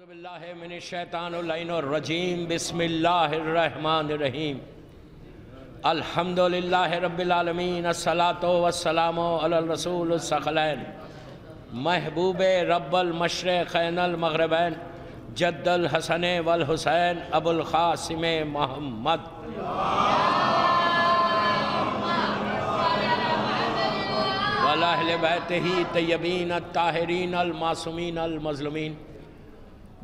اعوذ باللہ من الشیطان اللعین الرجیم بسم اللہ الرحمن الرحیم الحمدللہ رب العالمین الصلاة والسلام علی الرسول الثقلین محبوب رب المشرقین المغربین جد الحسن والحسین ابو القاسم محمد وعلی اہل بیتہ طیبین الطاہرین المعصومین المظلومین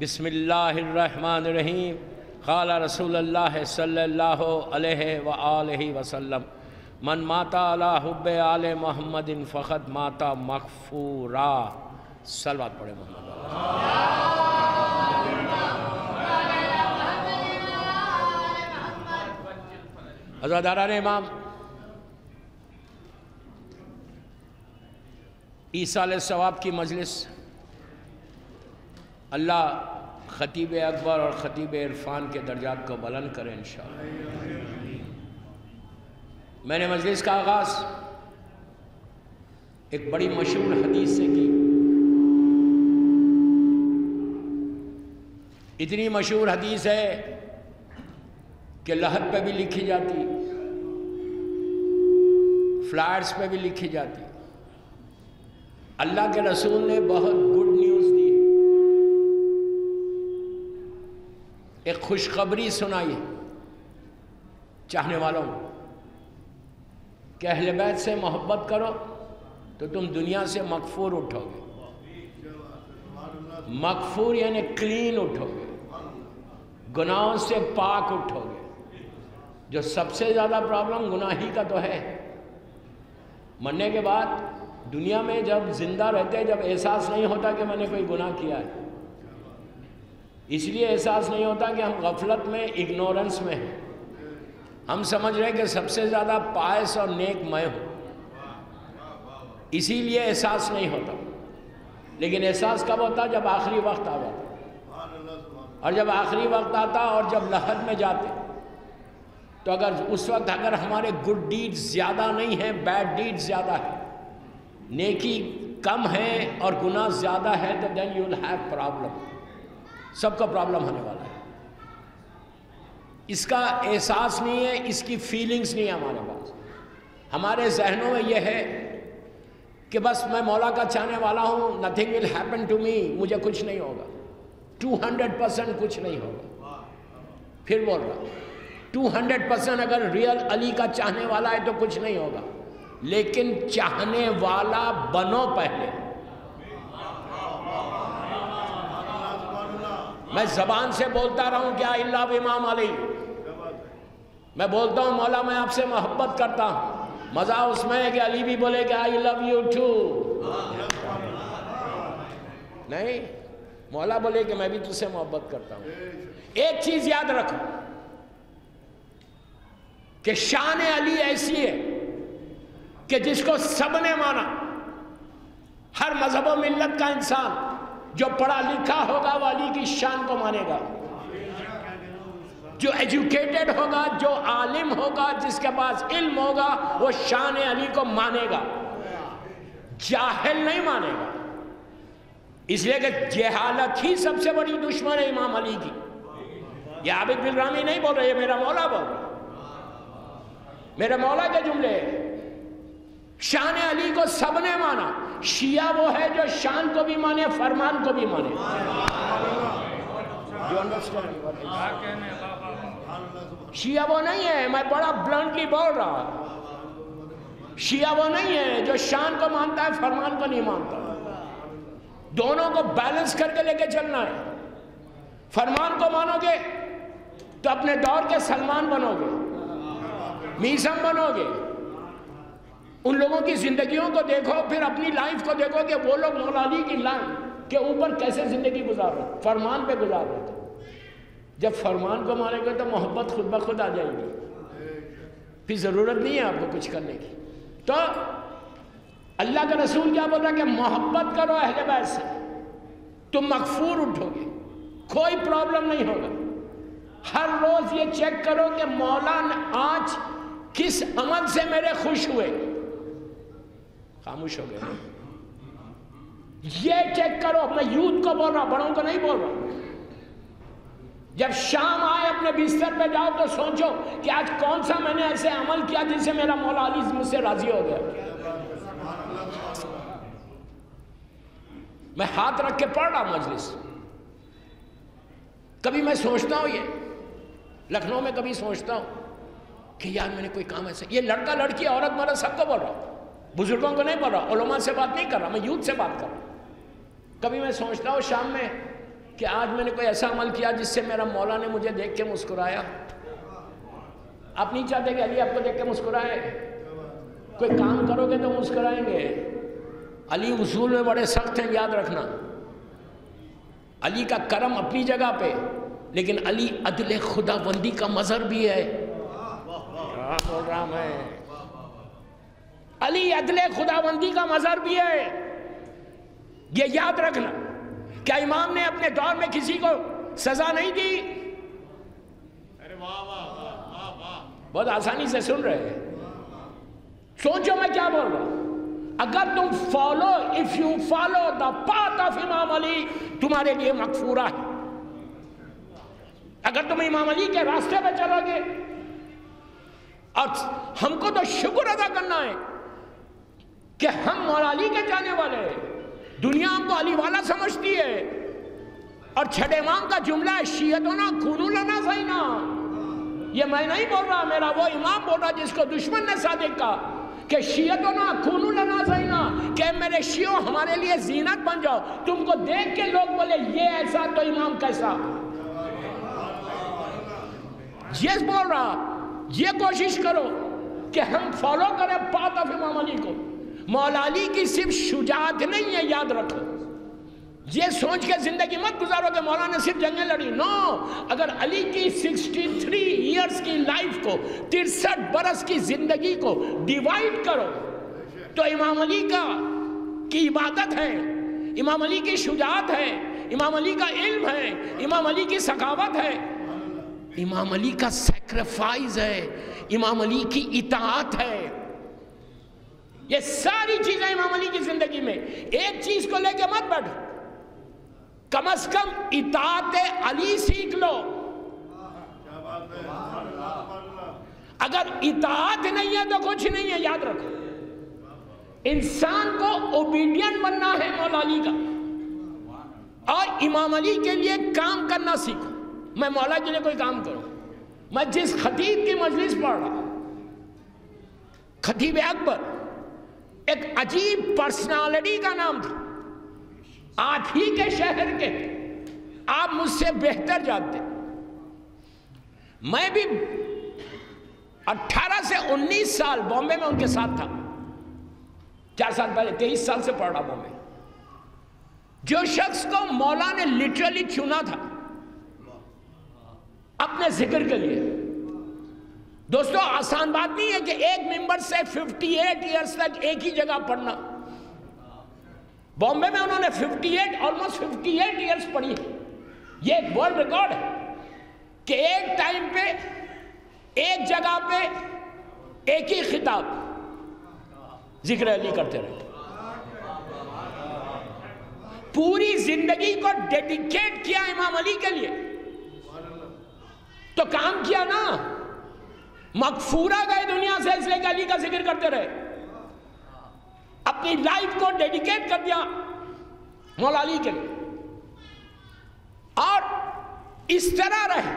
بسم اللہ الرحمن الرحیم قال رسول اللہ صلی اللہ علیہ وآلہ وسلم من ماتا علی حب آل محمد فقد ماتا مغفورا صلوات پڑھے محمد عزاداران امام ایصال ثواب کی مجلس اللہ خطیب اکبر اور خطیب عرفان کے درجات کو بلند کرے انشاءاللہ۔ میں نے مجلس کا آغاز ایک بڑی مشہور حدیث سے کی۔ اتنی مشہور حدیث ہے کہ لحد پہ بھی لکھی جاتی، فلائرز پہ بھی لکھی جاتی۔ اللہ کے رسول نے بہت گڈ نیوز دی، ایک خوشخبری سنائی چاہنے والوں کہ اہل بیت سے محبت کرو تو تم دنیا سے مغفور اٹھو گے۔ مغفور یعنی کلین اٹھو گے، گناہوں سے پاک اٹھو گے۔ جو سب سے زیادہ پرابلم گناہی کا تو ہے، مرنے کے بعد دنیا میں جب زندہ رہتے جب احساس نہیں ہوتا کہ میں نے کوئی گناہ کیا ہے، اس لیے احساس نہیں ہوتا کہ ہم غفلت میں اگنورنس میں ہیں۔ ہم سمجھ رہے ہیں کہ سب سے زیادہ پائس اور نیک میں ہوں، اسی لیے احساس نہیں ہوتا۔ لیکن احساس کب ہوتا؟ جب آخری وقت آ جاتا، اور جب آخری وقت آتا اور جب لحد میں جاتے تو اگر اس وقت اگر ہمارے گڈ ڈیڈز زیادہ نہیں ہیں، بیڈ ڈیڈز زیادہ ہیں، نیکی کم ہے اور گناہ زیادہ ہے، تو then you'll have problem۔ سب کا پرابلم ہونے والا ہے۔ اس کا احساس نہیں ہے، اس کی فیلنگز نہیں ہے ہمارے پاس۔ ہمارے ذہنوں میں یہ ہے کہ بس میں مولا کا چاہنے والا ہوں، nothing will happen to me، مجھے کچھ نہیں ہوگا، 200% کچھ نہیں ہوگا۔ پھر بول رہا 200% اگر ریئل علی کا چاہنے والا ہے تو کچھ نہیں ہوگا، لیکن چاہنے والا بنو پہلے۔ میں زبان سے بولتا رہا ہوں کیا اللہ امام علی، میں بولتا ہوں مولا میں آپ سے محبت کرتا ہوں، مزہ اس میں ہے کہ علی بھی بولے کہ I love you too۔ نہیں، مولا بولے کہ میں بھی تجھ سے محبت کرتا ہوں۔ ایک چیز یاد رکھو کہ شان علی ایسی ہے کہ جس کو سب نے مانا، ہر مذہب و ملت کا انسان جو پڑھا لکھا ہوگا وہ علی کی شان کو مانے گا، جو ایجوکیٹڈ ہوگا، جو عالم ہوگا، جس کے پاس علم ہوگا، وہ شان علی کو مانے گا، جاہل نہیں مانے گا۔ اس لیے کہ جہالت ہی سب سے بڑی دشمن ہے امام علی کی۔ یہ عابد بن رامی نہیں بول رہے، یہ میرا مولا بول رہا، میرے مولا کے جملے۔ شان علی کو سب نے مانا، شیعہ وہ ہے جو شان کو بھی مانے، فرمان کو بھی مانے۔ شیعہ وہ نہیں ہے، میں بڑا بلنٹلی بول رہا، شیعہ وہ نہیں ہے جو شان کو مانتا ہے فرمان کو نہیں مانتا۔ دونوں کو بیلنس کر کے لے کے چلنا ہے۔ فرمان کو مانو گے تو اپنے دور کے سلمان بنو گے، میزم بنو گے۔ ان لوگوں کی زندگیوں کو دیکھو، پھر اپنی لائف کو دیکھو کہ وہ لوگ مولا علی کی لائن کے اوپر کیسے زندگی گزار رہے ہیں، فرمان پہ گزار رہے تھے۔ جب فرمان کو مانیں گے تو محبت خود بخود آ جائے گی، پھر ضرورت نہیں ہے آپ کو کچھ کرنے کی۔ تو اللہ کا رسول کیا بول رہا ہے کہ محبت کرو اہل بیت سے، تم مغفور اٹھو گے، کوئی پرابلم نہیں ہوگا۔ ہر روز یہ چیک کرو کہ مولا آج کس عمل سے میرے خوش ہوئے۔ خاموش ہو گئے۔ یہ چیک کرو، میں یوتھ کو بول رہا، بڑوں کو نہیں بول رہا۔ جب شام آئے اپنے بستر پہ جاؤ تو سوچو کہ آج کون سا میں نے ایسے عمل کیا جس سے میرا مولا علی مجھ سے راضی ہو گیا. میں ہاتھ رکھ کے پڑھ رہا مجلس. کبھی میں سوچتا ہوں، یہ لکھنؤ میں کبھی سوچتا ہوں کہ یار میں نے کوئی کام ایسا، یہ لڑکا لڑکی عورت مرد سب کو بول رہا ہوں، بزرگوں کو نہیں بول رہا، علماء سے بات نہیں کر رہا، میں یوتھ سے بات کر رہا ہوں. کبھی میں سوچتا ہوں شام میں کہ آج میں نے کوئی ایسا عمل کیا جس سے میرا مولا نے مجھے دیکھ کے مسکرایا. آپ نہیں چاہتے کہ علی آپ کو دیکھ کے مسکرائے؟ کوئی کام کرو گے تو مسکرائیں گے. علی اصول میں بڑے سخت ہیں، یاد رکھنا. علی کا کرم اپنی جگہ پہ، لیکن علی عدل خدا بندی کا مظہر بھی ہے. بول رہا میں علی عدل خدا بندی کا مظہر بھی ہے. یہ یاد رکھنا. کیا امام نے اپنے دور میں کسی کو سزا نہیں دی؟ بہت آسانی سے سن رہے ہیں. سوچو میں کیا بول رہا ہوں. اگر تم if you follow the path of امام علی، تمہارے لیے مغفورہ ہے. اگر تم امام علی کے راستے پہ چلو گے، اور ہم کو تو شکر ادا کرنا ہے کہ ہم مولا علی کے جانے والے ہیں. دنیا ہم کو علی والا سمجھتی ہے. اور چھٹے امام کا جملہ ہے شیعتنا کونوا لنا زینا. یہ میں نہیں بول رہا، میرا وہ امام بول رہا جس کو دشمن نے صادق کہا کہ شیعتنا کونوا لنا زینا، کہ میرے شیعوں ہمارے لیے زینت بن جاؤ. تم کو دیکھ کے لوگ بولے یہ ایسا تو امام کیسا. یہ بول رہا یہ کوشش کرو کہ ہم فالو کریں پاتھ آف امام علی کو. مولا علی کی صرف شجاعت نہیں ہے، یاد رکھو. یہ سوچ کے زندگی مت گزارو کہ مولا نے صرف جنگیں لڑی. نو. اگر علی کی 63 ایئرز کی لائف کو، 63 برس کی زندگی کو ڈیوائیڈ کرو تو امام علی کی عبادت ہے، امام علی کی شجاعت ہے، امام علی کا علم ہے، امام علی کی سخاوت ہے، امام علی کا سیکریفائز ہے، امام علی کی اطاعت ہے. یہ ساری چیزیں امام علی کی زندگی میں. ایک چیز کو لے کے مت بیٹھو، کم از کم اطاعت علی سیکھ لو. اگر اطاعت نہیں ہے تو کچھ نہیں ہے. یاد رکھو انسان کو اوبیڈینٹ بننا ہے مولا علی کا، اور امام علی کے لیے کام کرنا سیکھو. میں مولا کے لیے کوئی کام کروں. میں جس خطیب کی مجلس پڑھ رہا، خطیب اکبر، ایک عجیب پرسنالٹی کا نام تھا. آپ ہی کے شہر کے، آپ مجھ سے بہتر جانتے. میں بھی 18 سے 19 سال بامبے میں ان کے ساتھ تھا. 4 سال پہلے 23 سال سے پڑھ رہا بامبے. جو شخص کو مولا نے لٹرلی چنا تھا اپنے ذکر کے لیے. دوستو آسان بات نہیں ہے کہ ایک ممبر سے 58 ایئرز تک ایک ہی جگہ پڑھنا. بامبے میں انہوں نے 58 ایئرز پڑھی. یہ ایک ورلڈ ریکارڈ ہے کہ ایک ٹائم پہ ایک جگہ پہ ایک ہی خطاب ذکر علی کرتے رہے. پوری زندگی کو ڈیڈیکیٹ کیا امام علی کے لیے. تو کام کیا نا، مغفورہ گئے دنیا سے اس لیے کہ علی کا ذکر کرتے رہے. اپنی لائف کو ڈیڈیکیٹ کر دیا مولا علی کے لیے، اور اس طرح رہے.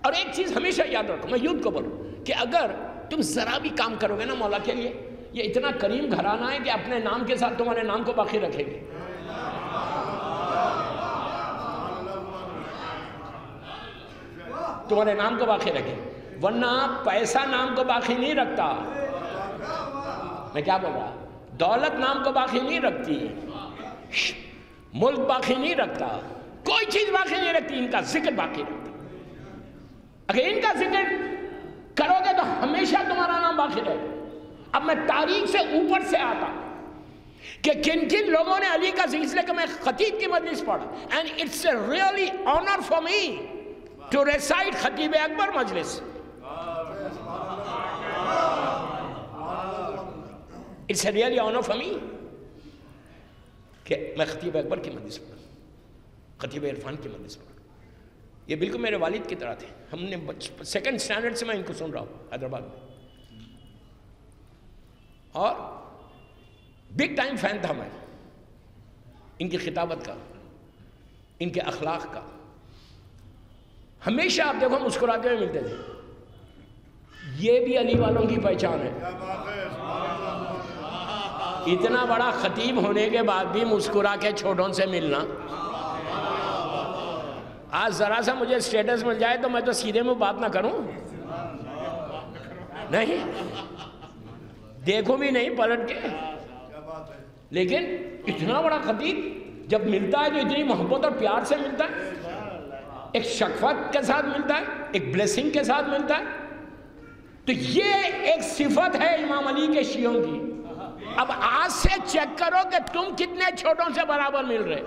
اور ایک چیز ہمیشہ یاد رکھو، میں یوتھ کو بولوں کہ اگر تم ذرا بھی کام کرو گے نا مولا کے لیے، یہ اتنا کریم گھرانہ ہے کہ اپنے نام کے ساتھ تمہارے نام کو باقی رکھیں گے. تمہارے نام کو باقی رکھیں، ورنہ پیسہ نام کو باقی نہیں رکھتا. میں کیا بول رہا؟ دولت نام کو باقی نہیں رکھتی، ملک باقی نہیں رکھتا، کوئی چیز باقی نہیں رکھتی. ان کا ذکر باقی رکھتا. اگر ان کا ذکر کرو گے تو ہمیشہ تمہارا نام باقی رہے گا. اب میں تاریخ سے اوپر سے آتا کہ کن کن لوگوں نے علی کا ذکر، اس لیے کہ میں خطیب کی مجلس پڑھا. And it's a really honour for me to recite خطیب اکبر مجلس. It's a really honour for me کہ میں خطیب اکبر کی مجلس پڑھا، خطیب عرفان کی مجلس پڑھا. یہ بالکل میرے والد کی طرح تھے. ہم نے سیکنڈ سٹینڈرڈ سے میں ان کو سن رہا ہوں حیدرآباد میں, اور بگ ٹائم فین تھا میں ان کی خطابت کا, ان کے اخلاق کا. ہمیشہ آپ دیکھو مسکراتے ہوئے ملتے تھے. یہ بھی علی والوں کی پہچان ہے. اتنا بڑا خطیب ہونے کے بعد بھی مسکرا کے چھوٹوں سے ملنا. آج ذرا سا مجھے اسٹیٹس مل جائے تو میں تو سیدھے میں بات نہ کروں, نہیں دیکھو بھی نہیں پلٹ کے. لیکن اتنا بڑا خطیب جب ملتا ہے تو اتنی محبت اور پیار سے ملتا ہے, ایک شفقت کے ساتھ ملتا ہے, ایک بلیسنگ کے ساتھ ملتا ہے. تو یہ ایک صفت ہے امام علی کے شیعوں کی. اب آج سے چیک کرو کہ تم کتنے چھوٹوں سے برابر مل رہے.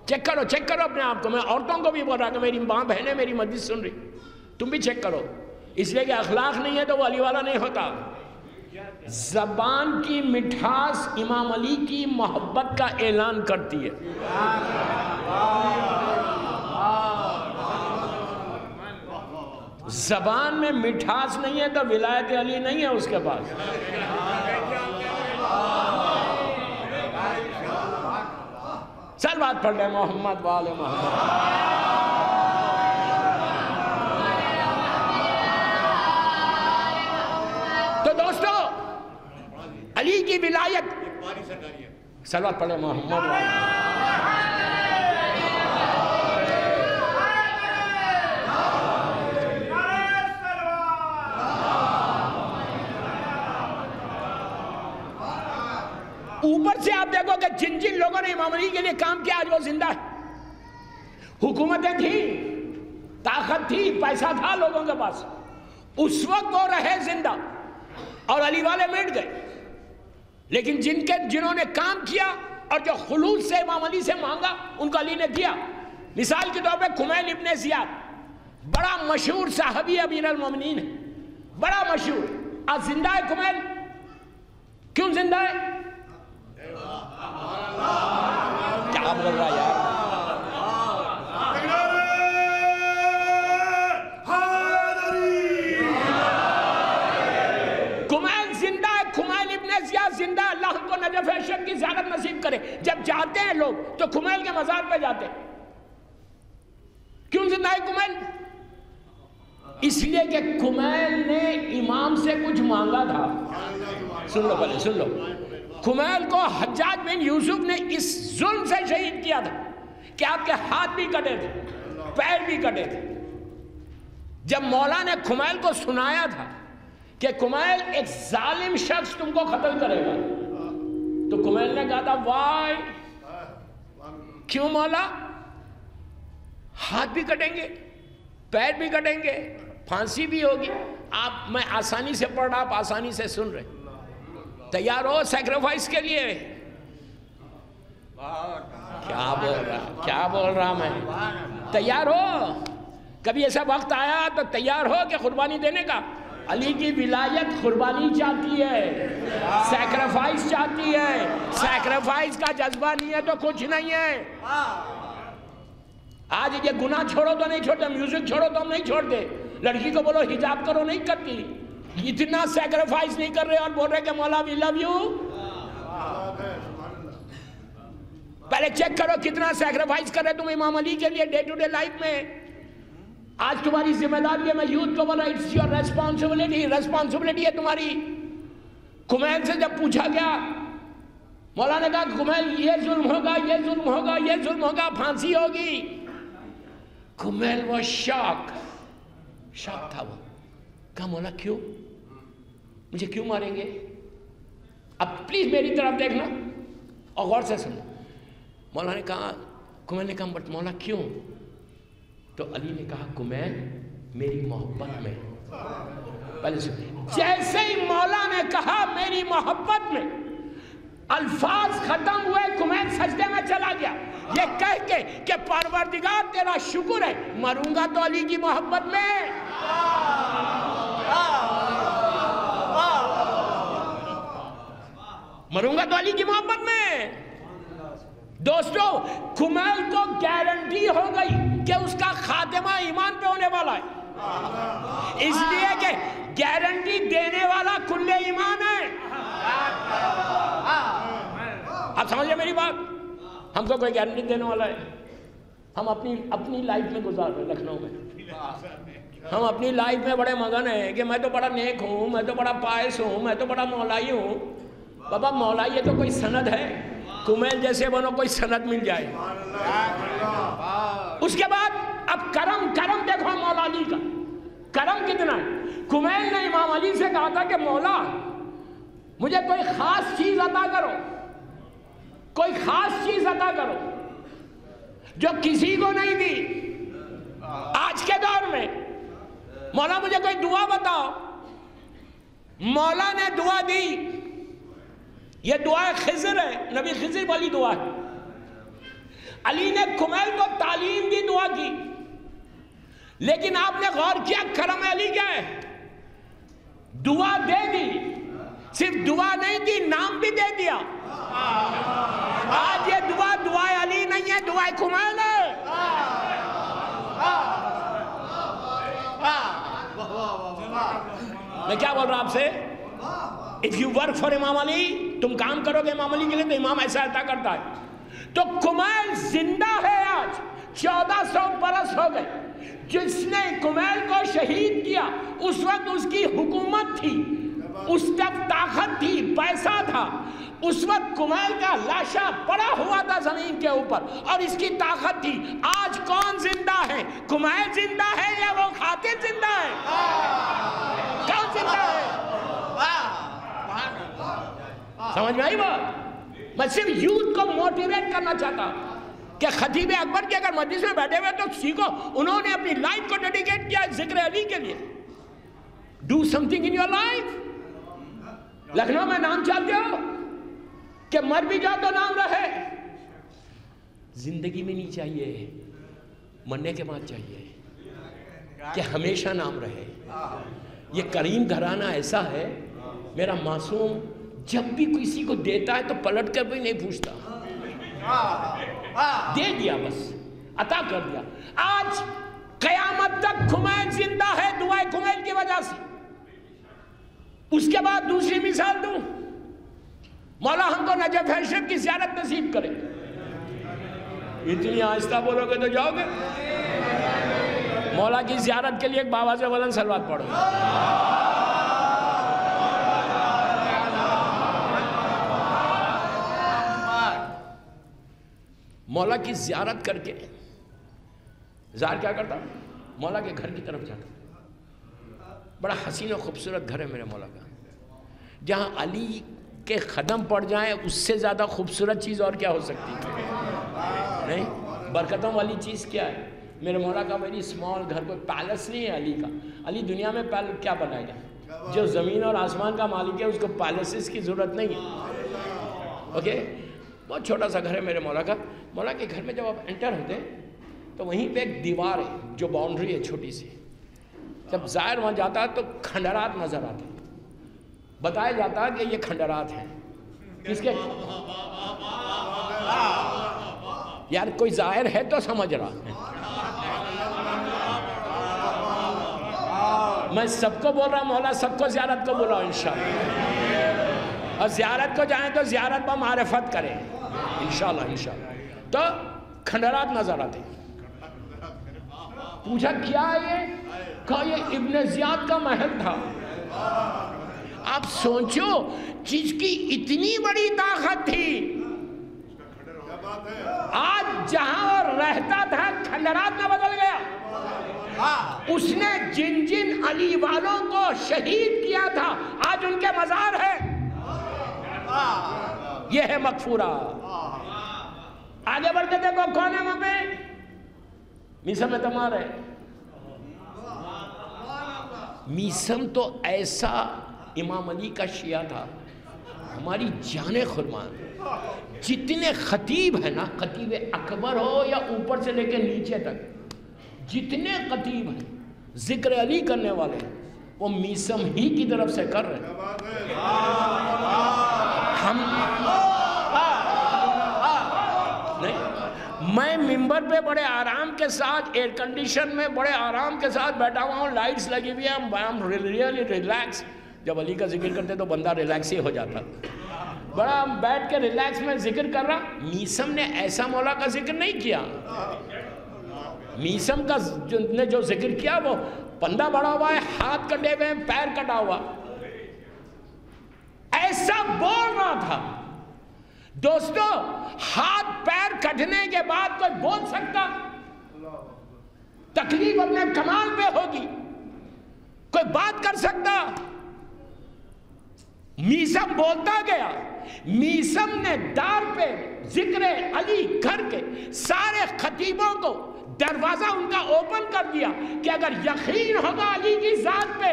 چیک کرو اپنے آپ کو. میں عورتوں کو بھی بول رہا کہ میری ماں بہنیں میری مجلس سن رہی, تم بھی چیک کرو. اس لیے کہ اخلاق نہیں ہے تو وہ علی والا نہیں ہوتا. زبان کی مٹھاس امام علی کی محبت کا اعلان کرتی ہے. زبان میں مٹھاس نہیں ہے تو ولایت علی نہیں ہے اس کے پاس. چل بات پڑھ لیں محمد وآل محمد. تو دوستو علی کی ولایت, سلوات پڑھ لیں محمد وآل محمد. اوپر سے آپ دیکھو کہ جن جن لوگوں نے امام علی کے لیے کام کیا آج وہ زندہ ہے. حکومتیں تھیں, طاقت تھی, پیسہ تھا لوگوں کے پاس, اس وقت وہ رہے زندہ اور علی والے مٹ گئے. لیکن جنہوں نے کام کیا اور جو خلوص سے امام علی سے مانگا ان کو علی نے دیا. مثال کے طور پہ کمیل ابن زیاد بڑا مشہور صحابی امیر المومنین ہے, بڑا مشہور. آج زندہ ہے کمیل. کیوں زندہ ہے؟ کیا بول رہا یار؟ کمیل زندہ ہے. کمیل ابن زیاد زندہ ہے. اللہ کو نجف اشرف کی زیارت نصیب کرے. جب جاتے ہیں لوگ تو کمیل کے مزار پہ جاتے ہیں. کیوں زندہ ہے کمیل؟ اس لیے کہ کمیل نے امام سے کچھ مانگا تھا. سن لو پہلے, سن لو. کمیل کو حجاج بن یوسف نے اس ظلم سے شہید کیا تھا کہ آپ کے ہاتھ بھی کٹے تھے, پیر بھی کٹے تھے. جب مولا نے کمیل کو سنایا تھا کہ کمیل ایک ظالم شخص تم کو قتل کرے گا, تو کمیل نے کہا تھا وائی, کیوں مولا؟ ہاتھ بھی کٹیں گے, پیر بھی کٹیں گے, پھانسی بھی ہوگی. میں آسانی سے پڑھ رہا, آپ آسانی سے سن رہے. تیار ہو سیکریفائس کے لیے؟ کیا بول رہا میں؟ تیار ہو؟ کبھی ایسا وقت آیا تو تیار ہو کہ قربانی دینے کا؟ علی کی ولایت قربانی چاہتی ہے, سیکریفائس چاہتی ہے. سیکریفائس کا جذبہ نہیں ہے تو کچھ نہیں ہے. آج یہ گناہ چھوڑو تو نہیں چھوڑتے, میوزک چھوڑو تو ہم نہیں چھوڑتے, لڑکی کو بولو حجاب کرو نہیں کرتی. اتنا سیکریفائس نہیں کر رہے اور بول رہے کہ مولا وی لو یو. پہلے چیک کرو کتنا سیکریفائس کر رہے تم امام علی کے لیے ڈے ٹو ڈے لائف میں. آج تمہاری ذمہ داری ہے, میں یوتھ کو بولا اٹس یور ریسپانسبلٹی, ریسپانسبلٹی ہے تمہاری. کمیل سے جب پوچھا گیا, مولا نے کہا کمیل یہ ظلم ہوگا, یہ ظلم ہوگا, یہ ظلم ہوگا, پھانسی ہوگی. کمیل وہ شاک تھا. وہ کہا مولا کیوں, مجھے کیوں ماریں گے؟ اب پلیز میری طرف دیکھنا اور غور سے سنو. مولا نے کہا, کمیل نے کہا بٹ مولا کیوں؟ تو علی نے کہا کمیل میری محبت میں. پہلے سنیے, جیسے ہی مولا نے کہا میری محبت میں, الفاظ ختم ہوئے, کمیل سجدے میں چلا گیا یہ کہہ کے کہ پروردگار تیرا شکر ہے, مروں گا تو علی کی محبت میں. مروں گا تو علی کی محبت میں. دوستو کمیل کو گارنٹی گارنٹی ہو گئی کہ اس کا خاتمہ ایمان پہ ہونے والا ہے، اس لیے کہ گارنٹی دینے والا کل ایمان ہے۔ آپ سمجھے میری بات؟ ہم کو کوئی گارنٹی دینے والا ہے؟ ہم اپنی لائف میں گزار رہے ہیں لکھنؤ میں، ہم اپنی لائف میں بڑے مگن ہیں کہ میں تو بڑا نیک ہوں، میں تو بڑا پائس ہوں، میں تو بڑا مولائی ہوں۔ بابا مولائی تو کوئی سند ہے، کمیل جیسے بنو کوئی سند مل جائے۔ اس کے بعد اب کرم دیکھو مولا علی کا کرم کتنا ہے۔ کمیل نے امام علی سے کہا تھا کہ مولا مجھے کوئی خاص چیز عطا کرو، کوئی خاص چیز عطا کرو جو کسی کو نہیں دی آج کے دور میں۔ مولا مجھے کوئی دعا بتاؤ۔ مولا نے دعا دی، یہ دعا خضر ہے، نبی خضر والی دعا ہے۔ علی نے کمیل کو تعلیم دی، دعا کی، لیکن آپ نے غور کیا کرم علی کیا ہے؟ دعا دے دی، صرف دعا نہیں دی، نام بھی دے دیا۔ آج یہ دعا علی نہیں ہے، دعا کمیل ہے۔ میں کیا بول رہا ہوں آپ سے؟ if you work for امام علی، تم کام کرو گے امام علی کے لیے تو امام ایسا عطا کرتا ہے۔ تو کمیل زندہ ہے، آج 1400 برس ہو گئے۔ جس نے کمیل کو شہید کیا اس وقت اس کی حکومت تھی، اس وقت طاقت تھی، پیسہ تھا، اس وقت کمیل کا لاشا پڑا ہوا تھا زمین کے اوپر اور اس کی طاقت تھی۔ آج کون زندہ ہے؟ کمیل زندہ ہے یا وہ خاتم زندہ ہے؟ کون زندہ ہے؟ سمجھ میں آئی بات؟ میں صرف یوتھ کو موٹیویٹ کرنا چاہتا کہ خطیب اکبر کے اگر مجلس میں بیٹھے ہوئے تو سیکھو، انہوں نے اپنی لائف کو ڈیڈیکیٹ کیا ذکر علی کے لیے۔ Do some thing in your life. Lucknow میں نام چاہتے ہو کہ مر بھی جاؤ تو نام رہے؟ زندگی میں نہیں چاہیے، مرنے کے بعد چاہیے کہ ہمیشہ نام رہے۔ یہ کریم گھرانہ ایسا ہے، میرا معصوم جب بھی کسی کو دیتا ہے تو پلٹ کر بھی نہیں پوچھتا، دے دیا، بس عطا کر دیا۔ آج قیامت تک کمیل زندہ ہے دعائے کمیل کی وجہ سے۔ اس کے بعد دوسری مثال دوں، مولا ہم کو نجف شریف کی زیارت نصیب کرے۔ اتنی آہستہ بولو گے تو جاؤ گے؟ مولا کی زیارت کے لیے ایک بابا سے بلند صلوات پڑھو۔ مولا کی زیارت کر کے زار کیا کرتا؟ مولا کے گھر کی طرف جاتا۔ بڑا حسین و خوبصورت گھر ہے میرے مولا کا، جہاں علی کے قدم پڑ جائیں اس سے زیادہ خوبصورت چیز اور کیا ہو سکتی ہے؟ نہیں، برکتوں والی چیز کیا ہے؟ میرے مولا کا ویری اسمال گھر، کوئی پیلس نہیں ہے علی کا۔ علی دنیا میں کیا بنائے گا؟ جو زمین اور آسمان کا مالک ہے اس کو پیلسز کی ضرورت نہیں ہے۔ اوکے، بہت چھوٹا سا گھر ہے میرے مولا کا۔ مولا کے گھر میں جب آپ انٹر ہوتے ہیں تو وہیں پہ ایک دیوار ہے جو باؤنڈری ہے چھوٹی سی۔ جب زائر وہاں جاتا ہے تو کھنڈرات نظر آتے ہیں، بتایا جاتا ہے کہ یہ کھنڈرات ہیں کس کے؟ یار کوئی زائر ہے تو سمجھ رہا ہے، میں سب کو بول رہا، مولا سب کو زیارت کو بولا انشاءاللہ، اور زیارت کو جائیں تو زیارت با معرفت کریں انشاءاللہ۔ تو کھنڈرات نظر آتے ہیں۔ پوچھا کیا ہے یہ؟ کہا یہ ابن زیاد کا محل تھا۔ آپ سوچو جس کی اتنی بڑی طاقت تھی، آج جہاں وہ رہتا تھا کھنڈرات میں بدل گیا۔ اس نے جن جن علی والوں کو شہید کیا تھا آج ان کے مزار ہے۔ یہ ہے مغفورہ۔ آگے بڑھتے دیکھو کون ہے وہاں پہ؟ میسم میں تمہار ہے۔ میسم تو ایسا امام علی کا شیعہ تھا، ہماری جان قربان۔ جتنے خطیب ہیں نا، خطیب اکبر ہو یا اوپر سے لے کے نیچے تک، جتنے خطیب ہیں ذکر علی کرنے والے وہ میسم ہی کی طرف سے کر رہے ہیں۔ ہم نہیں، میں ممبر پہ بڑے آرام کے ساتھ ایئر کنڈیشن میں بڑے آرام کے ساتھ بیٹھا ہوا ہوں, لائٹس لگی ہوئی ہیں, آئی ایم ریئلی ریلیکس. جب علی کا ذکر کرتے تو بندہ ریلیکس ہی ہو جاتا, بڑا بیٹھ کے ریلیکس میں ذکر کر رہا. میسم نے ایسا مولا کا ذکر نہیں کیا. میسم کا نے جو ذکر کیا وہ بندہ بڑا ہوا ہے, ہاتھ کٹے ہوئے ہیں, پیر کٹا ہوا, ایسا بول رہا تھا. دوستو, ہاتھ پیر کٹنے کے بعد کوئی بول سکتا؟ تکلیف اپنے کمال پہ ہوگی, کوئی بات کر سکتا؟ میسم بولتا گیا. میسم نے دار پہ ذکر علی کر کے سارے خطیبوں کو دروازہ ان کا اوپن کر دیا کہ اگر یقین ہوگا علی کی ذات پہ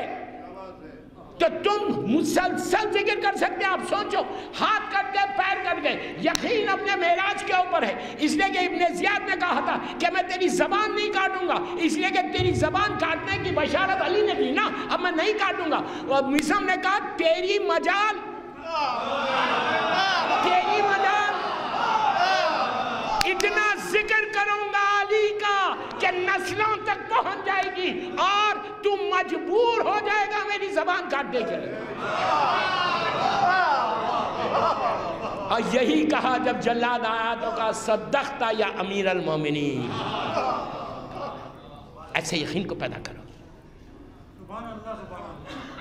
تو تم مسلسل ذکر کر سکتے ہیں. آپ سوچو, ہاتھ کٹ گئے, پیر کٹ گئے, یقین اپنے معراج کے اوپر ہے. اس لیے کہ ابن زیاد نے کہا تھا کہ میں تیری زبان نہیں کاٹوں گا, اس لیے کہ تیری زبان کاٹنے کی بشارت علی نے دی نا, اب میں نہیں کاٹوں گا. اور میسم نے کہا تیری مجال, تیری مجال, اتنا ذکر کروں گا علی کا کہ نسلوں تک پہنچ جائے گی اور تم مجبور ہو جائے گا میری زبان کاٹنے کے لیے. اور یہی کہا جب جلاد آیا تو کہا صدقت یا امیر المومنین. ایسے یقین کو پیدا کرو.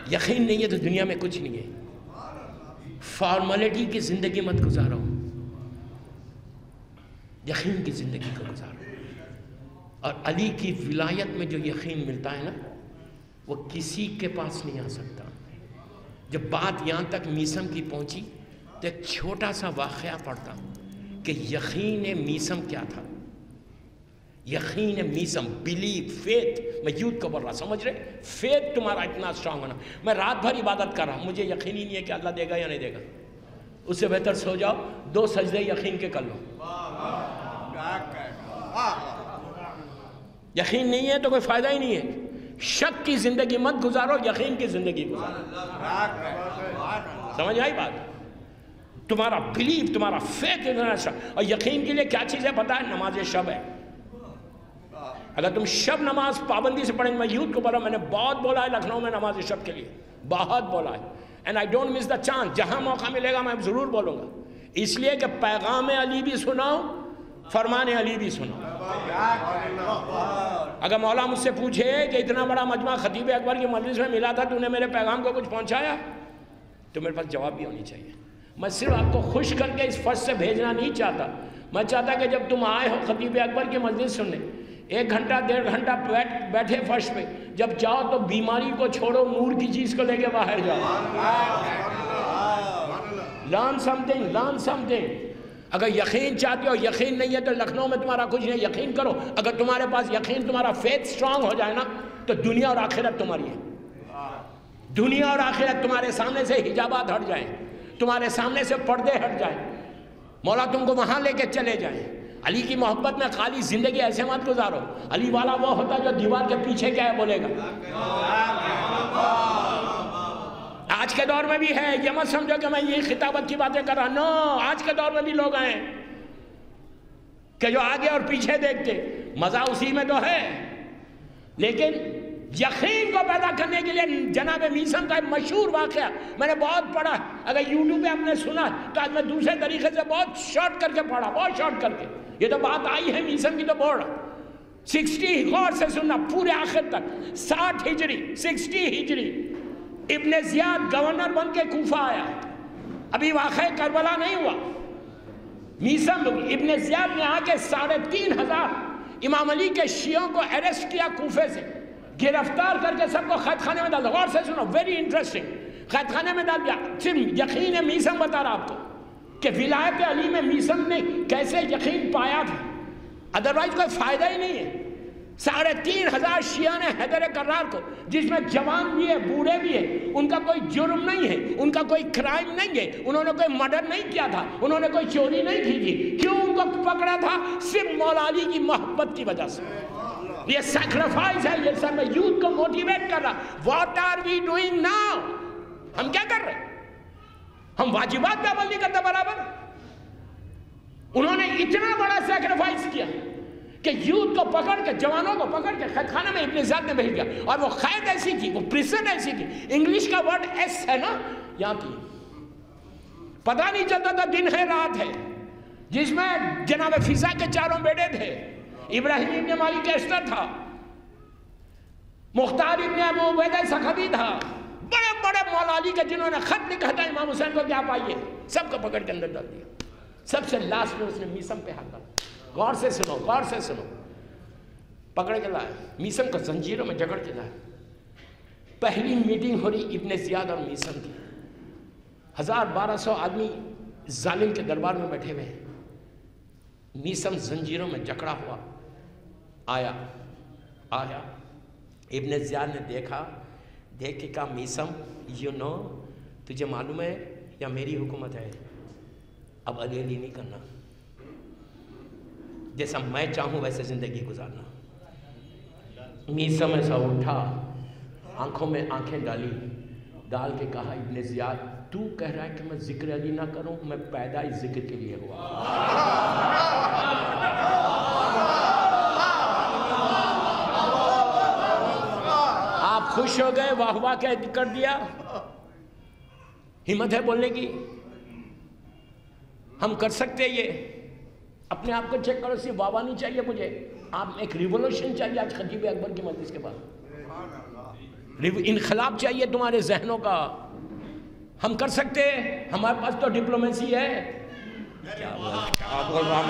یقین نہیں ہے تو دنیا میں کچھ نہیں ہے. فارملٹی کی زندگی مت گزارو, یقین کی زندگی کو گزارو. اور علی کی ولایت میں جو یقین ملتا ہے نا, وہ کسی کے پاس نہیں آ سکتا. جب بات یہاں تک میسم کی پہنچی تو ایک چھوٹا سا واقعہ پڑھتا ہوں کہ یقین میسم کیا تھا. یقین میسم, بلیو, فیتھ. میں یوتھ کو بول رہا, سمجھ رہے, فیتھ تمہارا اتنا اسٹرانگ ہونا. میں رات بھر عبادت کر رہا ہوں, مجھے یقین ہی نہیں ہے کہ اللہ دے گا یا نہیں دے گا. اس سے بہتر سو جاؤ, 2 سجدے یقین کے کر لو. یقین نہیں ہے تو کوئی فائدہ ہی نہیں ہے. شک کی زندگی مت گزارو, یقین کی زندگی گزارو. سمجھ آئی بات؟ تمہارا بلیف, تمہارا فیتھ اتنا اچھا. اور یقین کے لیے کیا چیز ہے پتہ ہے؟ نماز شب ہے. اگر تم شب نماز پابندی سے پڑھیں, میں یوتھ کو بولا, میں نے بہت بولا ہے لکھنؤ میں نماز شب کے لیے, بہت بولا ہے. And I don't miss the chance, جہاں موقع ملے گا میں ضرور بولوں گا. اس لیے کہ پیغام علی بھی سناؤ, فرمان علی بھی سناؤ. اگر مولا مجھ سے پوچھے کہ اتنا بڑا مجمع خطیب اکبر کی مجلس میں ملا تھا, تو نے میرے پیغام کو کچھ پہنچایا؟ تو میرے پاس جواب بھی ہونی چاہیے. میں صرف آپ کو خوش کر کے اس فرض سے بھیجنا نہیں چاہتا. میں چاہتا کہ جب تم آئے ہو خطیب اکبر کی مجلس سننے, 1 گھنٹہ 1.5 گھنٹہ بیٹھے فرش پہ, جب جاؤ تو بیماری کو چھوڑو, نور کی چیز کو لے کے باہر جاؤ. learn something, learn something. اگر یقین چاہتے ہو, یقین نہیں ہے تو لکھنؤ میں تمہارا کچھ نہیں, یقین کرو. اگر تمہارے پاس یقین, تمہارا فیتھ سٹرونگ ہو جائے نا, تو دنیا اور آخرت تمہاری ہے. دنیا اور آخرت تمہارے سامنے سے حجابات ہٹ جائیں, تمہارے سامنے سے پردے ہٹ جائیں, مولا تم کو وہاں لے کے چلے جائیں. علی کی محبت میں خالی زندگی ایسے مت گزارو. علی والا وہ ہوتا جو دیوار کے پیچھے کیا ہے بولے گا. آج کے دور میں بھی ہے, یہ مت سمجھو کہ میں یہ خطابت کی باتیں کر رہا. نو, آج کے دور میں بھی لوگ ہیں کہ جو آگے اور پیچھے دیکھتے. مزہ اسی میں تو ہے, لیکن یقین کو پیدا کرنے کے لیے جناب میسم کا ایک مشہور واقعہ میں نے بہت پڑھا. اگر یوٹیوب پہ آپ نے سنا تو آج میں دوسرے طریقے سے بہت شارٹ کر کے پڑھا, بہت شارٹ کر کے. یہ تو بات آئی ہے میسم کی تو بول رہا. 60 غور سے سننا پورے آخر تک. 60 ہجری, 60 ہجری, ابن زیاد گورنر بن کے کوفہ آیا. ابھی واقعہ کربلا نہیں ہوا. میسم ابن زیاد نے آ کے 3,500 امام علی کے شیعوں کو اریسٹ کیا, کوفے سے گرفتار کر کے سب کو قید خانے میں ڈال دیا. غور سے سنو, ویری انٹرسٹنگ. قید خانے میں ڈال دیا. صرف یقین میسم بتا رہا آپ کو کہ ولایت علی میں میسم نے کیسے یقین پایا تھا, ادروائز کوئی فائدہ ہی نہیں ہے. 3,500 شیعہ نے حیدر کرار کو, جس میں جوان بھی ہے, بوڑھے بھی ہے, ان کا کوئی جرم نہیں ہے, ان کا کوئی کرائم نہیں ہے, انہوں نے کوئی مرڈر نہیں کیا تھا, انہوں نے کوئی چوری نہیں کی تھی. کیوں ان کو پکڑا تھا؟ صرف مولا علی کی محبت کی وجہ سے. یہ سیکریفائز ہے. یہ سب میں یوتھ کو موٹیویٹ کر رہا. What are we doing now? ہم کیا کر رہے ہیں؟ ہم واجبات پہ عمل نہیں کرتے برابر. انہوں نے اتنا بڑا سیکریفائس کیا کہ یوتھ کو پکڑ کے، جوانوں کو پکڑ کے قید خانے میں ابن زیاد نے بھیج دیا. اور وہ قید ایسی تھی، وہ پریزن ایسی تھی، انگلش کا ورڈ ایس ہے نا یہاں کی، پتہ نہیں چلتا تھا دن ہے رات ہے. جس میں جناب فضا کے 4 بیٹے تھے، ابراہیم ابن مالک ایسٹر تھا، مختار ابن ابو عبیدہ سخوی تھا، بڑے بڑے مولا علی کے جنہوں نے خط لکھا تھا امام حسین کو کیا پائیے، سب کو پکڑ کے اندر ڈال دیا. سب سے لاسٹ میں اس نے میسم پہ ہاتھ ڈالا. غور سے سنو، غور سے سنو. پکڑ کے لائے، میسم کو زنجیروں میں جکڑ کے لائے. پہلی میٹنگ ہو رہی ابن زیاد اور میسم کی، 1200 آدمی ظالم کے دربار میں بیٹھے ہوئے ہیں. میسم زنجیروں میں جکڑا ہوا آیا. ابن زیاد نے دیکھا، دیکھ کے کہا میسم یو نو، تجھے معلوم ہے یا میری حکومت ہے، اب علی علی نہیں کرنا، جیسا میں چاہوں ویسے زندگی گزارنا. میسم ایسا اٹھا، آنکھوں میں آنکھیں ڈال کے کہا ابن زیاد تو کہہ رہا ہے کہ میں ذکر علی نہ کروں، میں پیدا اس ذکر کے لیے ہوا. آپ خوش ہو گئے، واہ واہ کر دیا. ہمت ہے بولنے کی؟ ہم کر سکتے یہ؟ اپنے آپ کو چیک کرو، صرف واہ واہ نہیں چاہیے مجھے، آپ ایک ریولوشن چاہیے. آج خطیب اکبر کی مجلس کے بعد انقلاب چاہیے تمہارے ذہنوں کا. ہم کر سکتے ہیں، ہمارے پاس تو ڈپلومیسی ہے. کیا بول رہا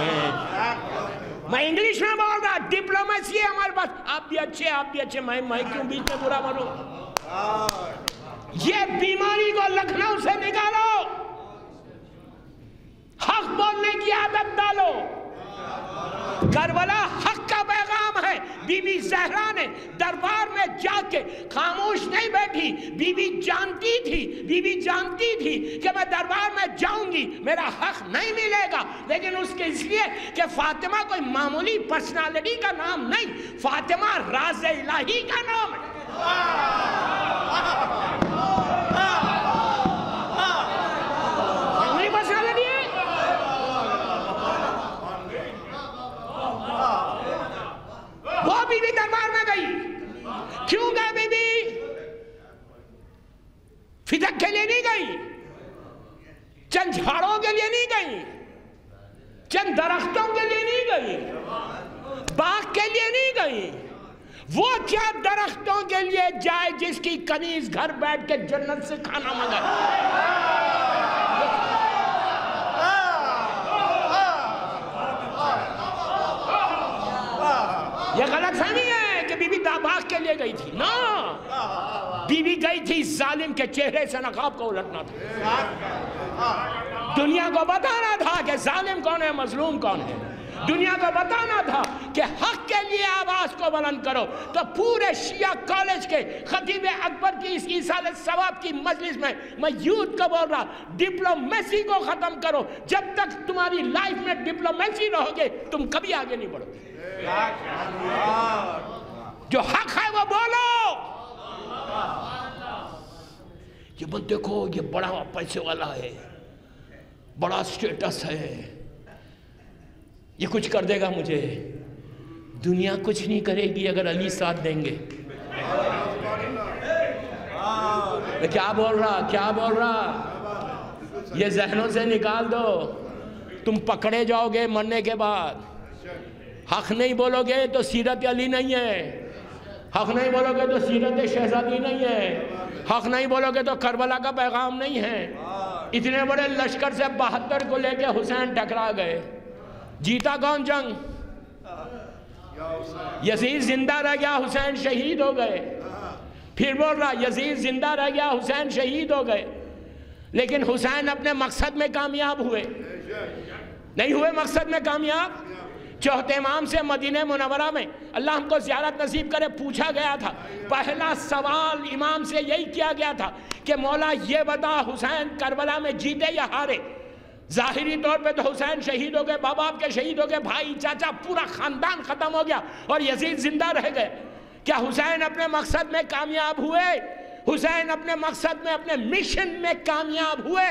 میں انگلش میں بول رہا، ڈپلومیسی ہے ہمارے پاس. آپ بھی اچھے، میں کیوں بیچ میں برا بنوں؟ یہ بیماری کو لکھنؤ سے نکالو، حق بولنے کی عادت ڈالو. کربلا حق کا پیغام ہے. بی بی زہرا نے دربار میں جا کے خاموش نہیں بیٹھی. بی بی جانتی تھی کہ میں دربار میں جاؤں گی میرا حق نہیں ملے گا، لیکن اس کے اس لیے کہ فاطمہ کوئی معمولی پرسنالٹی کا نام نہیں، فاطمہ راز الہی کا نام ہے. وہ بی بی دربار میں گئی. کیوں گئے بی بی؟ فدق کے لیے نہیں گئی، چند جھاڑوں کے لیے نہیں گئی، چند درختوں کے لیے نہیں گئی، باغ کے لیے نہیں گئی. وہ کیا درختوں کے لیے جائے جس کی کنیز گھر بیٹھ کے جنت سے کھانا منگائے. یہ غلط فہمی ہے کہ بی بی باغ کے لیے گئی تھی. نا، بی بی گئی تھی ظالم کے چہرے سے نقاب کو الٹنا تھا. دنیا کو بتانا تھا کہ ظالم کون ہے، مظلوم کون ہے. دنیا کو بتانا تھا کہ حق کے لیے آواز کو بلند کرو. تو پورے شیعہ کالج کے خطیب اکبر کی اس ایصال ثواب کی مجلس میں یوتھ کو بول رہا، ڈپلومیسی کو ختم کرو. جب تک تمہاری لائف میں ڈپلومیسی رہو گے تم کبھی آگے نہیں بڑھو گے. جو حق ہے وہ بولو. یہ مت دیکھو یہ بڑا پیسے والا ہے، بڑا سٹیٹس ہے، یہ کچھ کر دے گا مجھے. دنیا کچھ نہیں کرے گی اگر علی ساتھ دیں گے. میں کیا بول رہا یہ ذہنوں سے نکال دو. تم پکڑے جاؤ گے مرنے کے بعد. حق نہیں بولو گے تو سیرت علی نہیں ہے، حق نہیں بولو گے تو سیرت شہزادی نہیں ہے، حق نہیں بولو گے تو کربلا کا پیغام نہیں ہے. اتنے بڑے لشکر سے 72 کو لے کے حسین ٹکرا گئے. جیتا کون جنگ؟ یزید زندہ رہ گیا، حسین شہید ہو گئے. پھر بول رہا یزید زندہ رہ گیا، حسین شہید ہو گئے. لیکن حسین اپنے مقصد میں کامیاب ہوئے نہیں ہوئے؟ مقصد میں کامیاب. چوتھے امام سے مدینہ منورہ میں اللہ ہم کو زیارت نصیب کرے پوچھا گیا تھا. پہلا سوال امام سے یہی کیا گیا تھا کہ مولا یہ بتا حسین کربلا میں جیتے یا ہارے؟ ظاہری طور پہ تو حسین شہید ہو گئے، باپ باپ کے شہید ہو گئے، بھائی چاچا پورا خاندان ختم ہو گیا اور یزید زندہ رہ گئے. کیا حسین اپنے مقصد میں کامیاب ہوئے؟ حسین اپنے مقصد میں اپنے مشن میں کامیاب ہوئے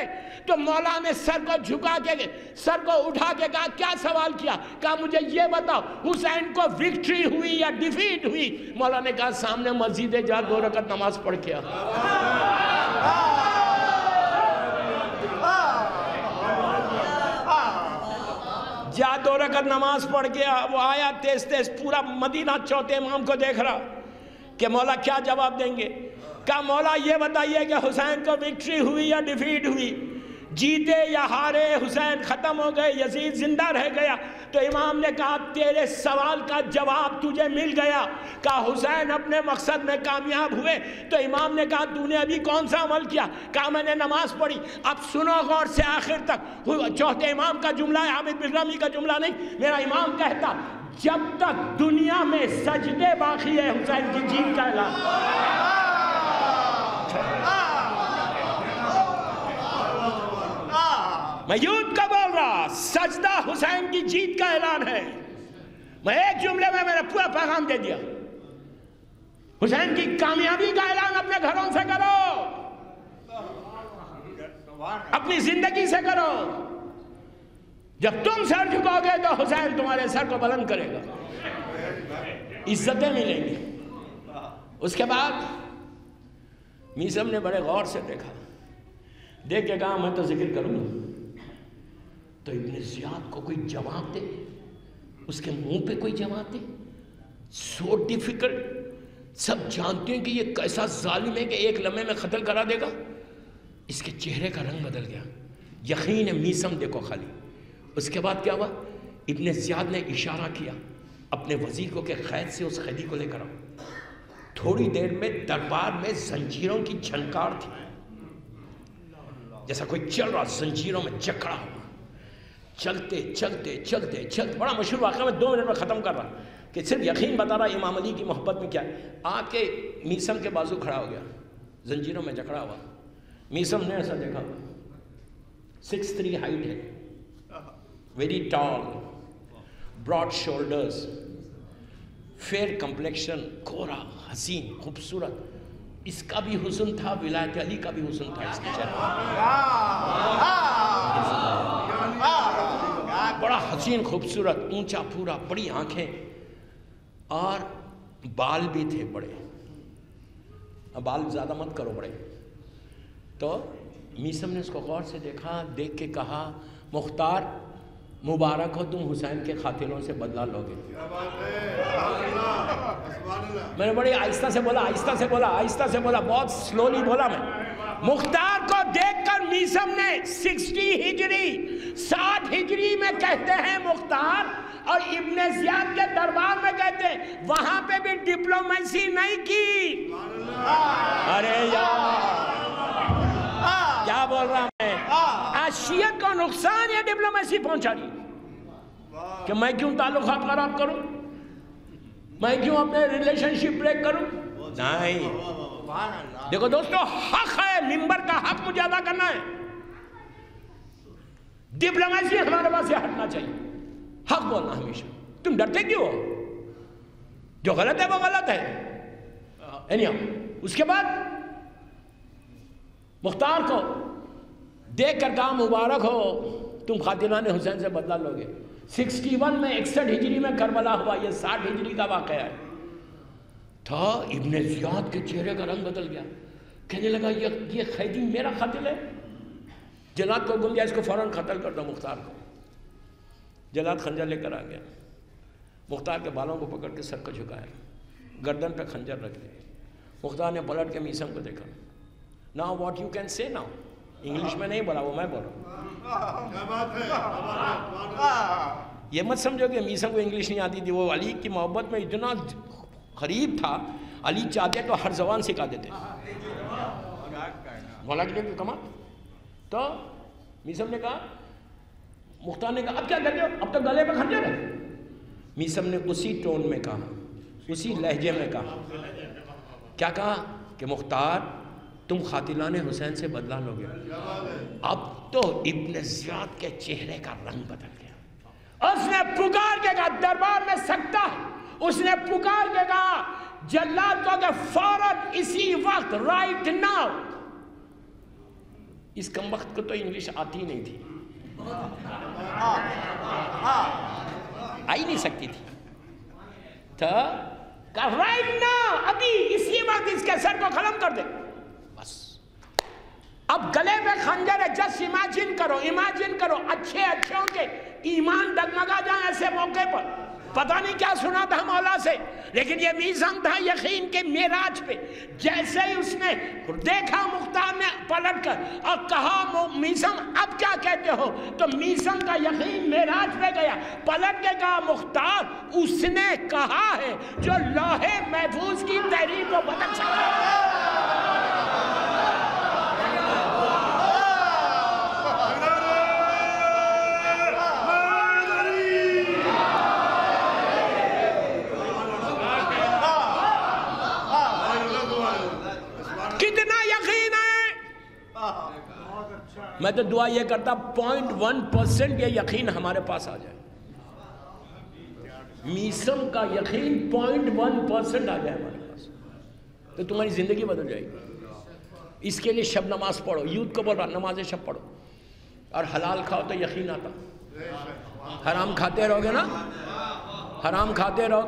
تو مولا نے سر کو جھکا کے سر کو اٹھا کے کہا کیا سوال کیا؟ کہا مجھے یہ بتاؤ حسین کو وکٹری ہوئی یا ڈیفیٹ ہوئی؟ مولا نے کہا سامنے مسجد جا 2 رکعت نماز پڑھ کے جا 2 رکعت نماز پڑھ کے وہ آیا تیز تیز پورا مدینہ چوتھے امام کو دیکھ رہا کہ مولا کیا جواب دیں گے؟ کہا مولا یہ بتائیے کہ حسین کو وکٹری ہوئی یا ڈیفیٹ ہوئی؟ جیتے یا ہارے حسین ختم ہو گئے، یزید زندہ رہ گیا۔ تو امام نے کہا تیرے سوال کا جواب تجھے مل گیا۔ کہا حسین اپنے مقصد میں کامیاب ہوئے۔ تو امام نے کہا تو نے ابھی کون سا عمل کیا؟ کہا میں نے نماز پڑھی۔ اب سنو غور سے آخر تک، چوتھے امام کا جملہ ہے، حامد بن کا جملہ نہیں، میرا امام کہتا جب تک دنیا میں سجدے باقی ہے حسین کی جیت کا اعلان۔ میں یوتھ کا بول رہا، سجدہ حسین کی جیت کا اعلان ہے۔ میں ایک جملے میں نے پورا پیغام دے دیا۔ حسین کی کامیابی کا اعلان اپنے گھروں سے کرو، اپنی زندگی سے کرو۔ جب تم سر جھکاؤ گے تو حسین تمہارے سر کو بلند کرے گا، عزتیں ملیں گی۔ اس کے بعد میثم نے بڑے غور سے دیکھا، دیکھ کے کہا میں تو ذکر کروں گا۔ تو ابن زیاد کو کوئی جواب دے، اس کے منہ پہ کوئی جواب دے، سو ڈیفیکلٹ۔ سب جانتے ہیں کہ یہ کیسا ظالم ہے کہ ایک لمحے میں قتل کرا دے گا۔ اس کے چہرے کا رنگ بدل گیا، یقین ہے میثم دیکھو خالی۔ اس کے بعد کیا ہوا؟ ابن زیاد نے اشارہ کیا اپنے وزیر کو کہ قید سے اس قیدی کو لے کر آؤ۔ تھوڑی دیر میں دربار میں زنجیروں کی جھنکار تھی، جیسا کوئی چل رہا زنجیروں میں جکڑا ہوا۔ چلتے چلتے چلتے چلتے، بڑا مشہور واقعہ میں 2 منٹ میں ختم کر رہا کہ صرف یقین بتا رہا امام علی کی محبت میں کیا ہے۔ آ کے میثم کے بازو کھڑا ہو گیا، زنجیروں میں جکڑا ہوا۔ میثم نے ایسا دیکھا، 6'3" ہائٹ ہے، very tall, broad shoulders, fair complexion, گورا، حسین، خوبصورت۔ اس کا بھی حسن تھا، ولایت علی کا بھی حسن تھا اس کے چہرے، بڑا حسین خوبصورت، اونچا پورا، بڑی آنکھیں، اور بال بھی تھے بڑے۔ اب بال زیادہ مت کرو بڑے۔ تو میثم نے اس کو غور سے دیکھا، دیکھ کے کہا مختار مبارک ہو، تم حسین کے قاتلوں سے بدلہ لوگے۔ میں نے بڑی آہستہ سے بولا، آہستہ سے بولا، آہستہ سے بولا، بہت سلولی بولا میں۔ مختار کو دیکھ کر میثم نے 60 ہجری 60 ہجری میں کہتے ہیں مختار، اور ابن زیاد کے دربار میں کہتے ہیں وہاں پہ بھی ڈپلومیسی نہیں کی۔ ارے یار کیا بول رہا میں؟ شیعت کو نقصان یا ڈپلومیسی پہنچا رہی کہ میں کیوں تعلقات خراب کروں، میں کیوں اپنے ریلیشن شپ بریک کروں؟ نہیں، دیکھو دوستو، حق ہے، منبر کا حق مجھے ادا کرنا ہے۔ ڈپلومیسی ہمارے پاس سے ہٹنا چاہیے، حق بولنا ہمیشہ۔ تم ڈرتے کیوں ہو؟ جو غلط ہے وہ غلط ہے۔ اس کے بعد مختار کو دیکھ کر کہا مبارک ہو، تم قاتلان حسین سے بدلہ لوگے۔ 61 میں 61 ہجری میں کربلا ہوا، یہ 60 ہجری کا واقعہ ہے۔ تھا ابن زیاد کے چہرے کا رنگ بدل گیا، کہنے لگا یہ قیدی میرا قاتل ہے۔ جلاد کو گم گیا، اس کو فوراً قتل کر دو مختار کو۔ جلاد خنجر لے کر آ گیا، مختار کے بالوں کو پکڑ کے سر کو جھکایا، گردن پہ خنجر رکھ دیا۔ مختار نے پلٹ کے میثم کو دیکھا، Now what you can say now؟ English میں نہیں بولا، وہ میں بول رہا ہوں۔ یہ مت سمجھو کہ میثم کو انگلش نہیں آتی تھی، وہ علی کی محبت میں اتنا قریب تھا، علی چاہتے تو ہر زبان سکھا دیتے۔ مولا کے لیے کمال۔ تو میثم نے کہا، مختار نے کہا اب کیا کرتے ہو؟ اب تو گلے پہ خنجر ہے۔ میثم نے اسی ٹون میں کہا، اسی لہجے میں کہا، کیا کہا کہ مختار تم قاتلان حسین سے بدلہ لوگے۔ اب تو ابن زیاد کے چہرے کا رنگ بدل گیا۔ اس نے پکار کے کہا، دربار میں سکتا، اس نے پکار کے کہا جلاد کو کہ فوراً اسی وقت رائٹ ناؤ. اس کم وقت کو تو انگلش آتی نہیں تھی, آئی نہیں سکتی تھی, تو رائٹ ناؤ, ابھی اسی وقت اس کے سر کو ختم کر دے. بس اب گلے میں خنجر ہے, جسٹ امیجن کرو اچھے اچھوں کے ایمان ڈگمگا جائیں ایسے موقع پر. پتہ نہیں کیا سنا تھا مولا سے, لیکن یہ میزم تھا یقین کے معراج پہ. جیسے ہی اس نے دیکھا مختار نے پلٹ کر اور کہا میزم اب کیا کہتے ہو, تو میزم کا یقین معراج پہ گیا, پلٹ کے کہا مختار اس نے کہا ہے جو لوح محفوظ کی تحریر کو بدل سکتا ہے. میں تو دعا یہ کرتا 0.1% یہ یقین ہمارے پاس آ جائے, میسم کا یقین 0.1% آ جائے ہمارے پاس, تو تمہاری زندگی بدل جائے گی. اس کے لیے شب نماز پڑھو, یوتھ کو بول رہا نماز شب پڑھو, اور حلال کھاؤ تو یقین آتا. حرام کھاتے رہو گے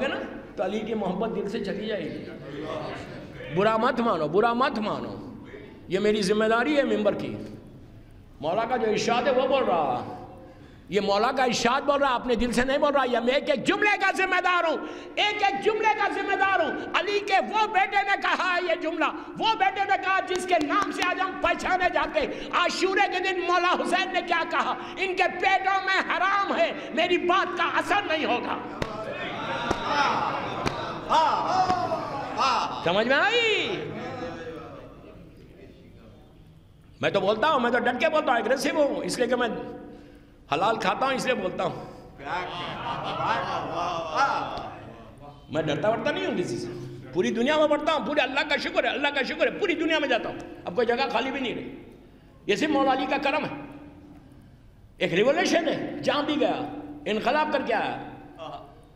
نا تو علی کی محبت دل سے چلی جائے گی. برا مت مانو, یہ میری ذمہ داری ہے ممبر کی. مولا کا جو ارشاد ہے وہ بول رہا, یہ مولا کا ارشاد بول رہا, اپنے دل سے نہیں بول رہا. یا میں ایک جملے کا ذمہ دار ہوں, علی کے وہ بیٹے نے کہا ہے یہ جملہ, وہ بیٹے نے کہا جس کے نام سے آج ہم پہچانے جاتے. عاشورے کے دن مولا حسین نے کیا کہا, ان کے پیٹوں میں حرام ہے, میری بات کا اثر نہیں ہوگا. سمجھ میں آئی؟ میں تو بولتا ہوں, میں تو ڈٹ کے بولتا ہوں, ایگریسو ہوں, اس لیے کہ میں حلال کھاتا ہوں, اس لیے بولتا ہوں. میں ڈرتا ورتا نہیں ہوں کسی سے, پوری دنیا میں پڑھتا ہوں, پورے اللہ کا شکر ہے, پوری دنیا میں جاتا ہوں, اب کوئی جگہ خالی بھی نہیں رہی. یہ صرف مولا علی کا کرم ہے. ایک ریولیوشن ہے, جہاں بھی گیا انقلاب کر کے آیا.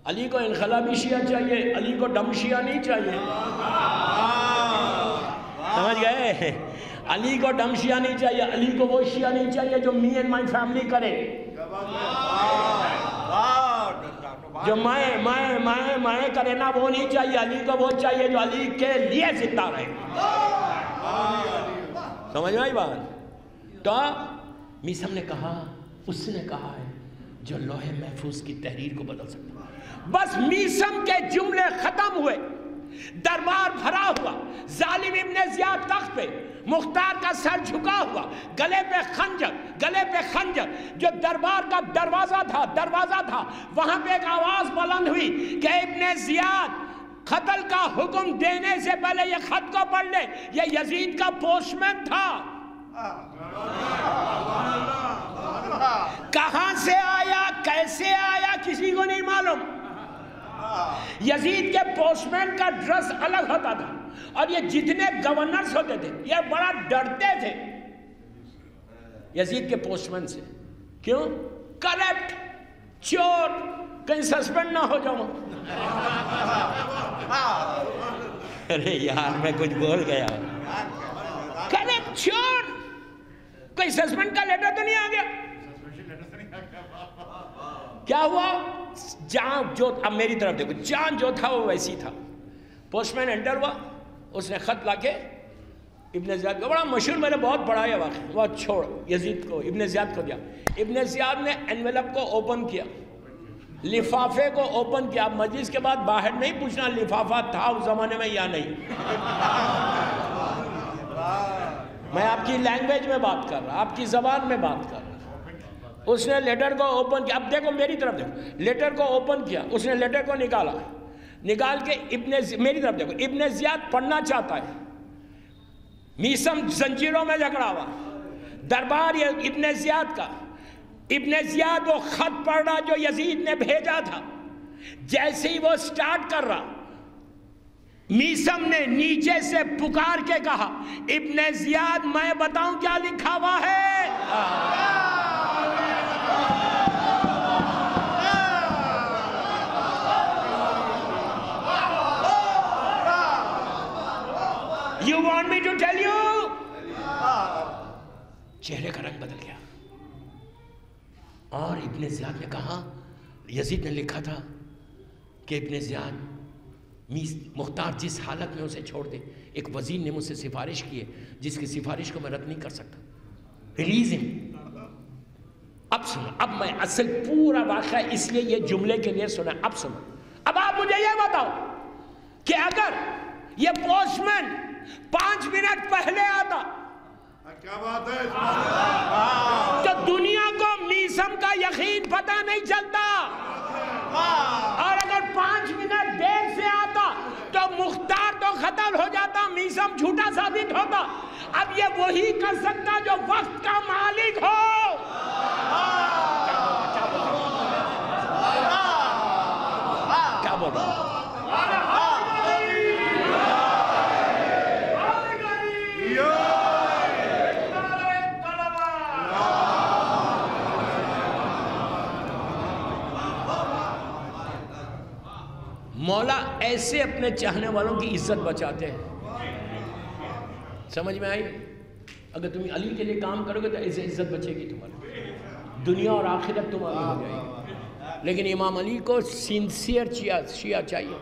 علی کو انقلابی شیعہ چاہیے, علی کو ڈم شیعہ نہیں چاہیے. سمجھ گئے؟ علی کو ڈم شیعہ نہیں چاہیے, علی کو وہ شیعہ نہیں چاہیے جو می اینڈ مائی فیملی کرے, جو میں کرے نا, وہ نہیں چاہیے. علی کو وہ چاہیے جو علی کے لیے زندہ رہے. سمجھ میں آئی بات؟ تو میسم نے کہا, اس نے کہا ہے جو لوح محفوظ کی تحریر کو بدل سکتا. بس میسم کے جملے ختم ہوئے, دربار بھرا ہوا, ظالم ابن زیاد تخت پہ, مختار کا سر جھکا ہوا, گلے پہ خنجر, جو دربار کا دروازہ تھا, وہاں پہ ایک آواز بلند ہوئی کہ ابن زیاد قتل کا حکم دینے سے پہلے یہ خط کو پڑھ لے, یہ یزید کا پوسٹ مین تھا. کہاں سے آیا, کیسے آیا, کسی کو نہیں معلوم. یزید کے پوسٹ مین کا ڈریس الگ ہوتا تھا, اور یہ جتنے گورنرز ہوتے تھے یہ بڑا ڈرتے تھے یزید کے پوسٹ مین سے. کیوں؟ کرپٹ, چور, کہیں سسپینڈ نہ ہو جاؤں. ارے یار میں کچھ بول گیا. کرپٹ, چور, کوئی سسپینڈ کا لیٹر تو نہیں آ گیا. کیا ہوا؟ جان جو, اب میری طرف دیکھو, جان جو تھا وہ ویسی تھا. پوسٹ مین انٹر ہوا, اس نے خط لا کے ابن زیاد کو, بڑا مشہور, میں نے بہت پڑھا ہے واقعہ, وہ چھوڑ یزید کو, ابن زیاد کو دیا. ابن زیاد نے انویلپ کو اوپن کیا, لفافے کو اوپن کیا. مجلس کے بعد باہر نہیں پوچھنا لفافہ تھا اس زمانے میں یا نہیں. میں آپ کی لینگویج میں بات کر رہا, آپ کی زبان میں بات کر رہا. اس نے لیٹر کو اوپن کیا, اب دیکھو میری طرف دیکھو, لیٹر کو اوپن کیا, اس نے لیٹر کو نکال کے میری طرف دیکھو, ابن زیاد پڑھنا چاہتا ہے. میسم زنجیروں میں جکڑا ہوا, دربار یہ ابن زیاد کا. ابن زیاد وہ خط پڑھ رہا جو یزید نے بھیجا تھا. جیسے ہی وہ سٹارٹ کر رہا, میسم نے نیچے سے پکار کے کہا, ابن زیاد میں بتاؤں کیا لکھا ہوا ہے. You want me to tell you? چہرے کا رنگ بدل گیا. اور ابن زیاد نے کہا, یزید نے لکھا تھا کہ ابن زیاد مختار جس حالت میں اسے چھوڑ دے. ایک وزیر نے مجھ سے سفارش کی ہے جس کی سفارش کو میں رد نہیں کر سکتا. ریلیز ہم. اب سنو, اب میں اصل پورا واقعہ اس لیے یہ جملے کے لیے سنا. اب سنو, اب آپ مجھے یہ بتاؤ کہ اگر یہ پوسٹ مین 5 منٹ پہلے آتا کیا بات ہے, تو دنیا کو میسم کا یقین پتہ نہیں چلتا, اور اگر 5 منٹ دیر سے آتا تو مختار تو قتل ہو جاتا, میسم جھوٹا ثابت ہوتا. اب یہ وہی کر سکتا جو وقت کا مالک ہو. کیا بول رہا ہوں؟ مولا ایسے اپنے چاہنے والوں کی عزت بچاتے ہیں. سمجھ میں آئی؟ اگر تم علی کے لیے کام کرو گے تو ایسے عزت بچے گی تمہاری, دنیا اور آخرت تمہاری ہو جائے گی. لیکن امام علی کو سنسیئر شیعہ چاہیے.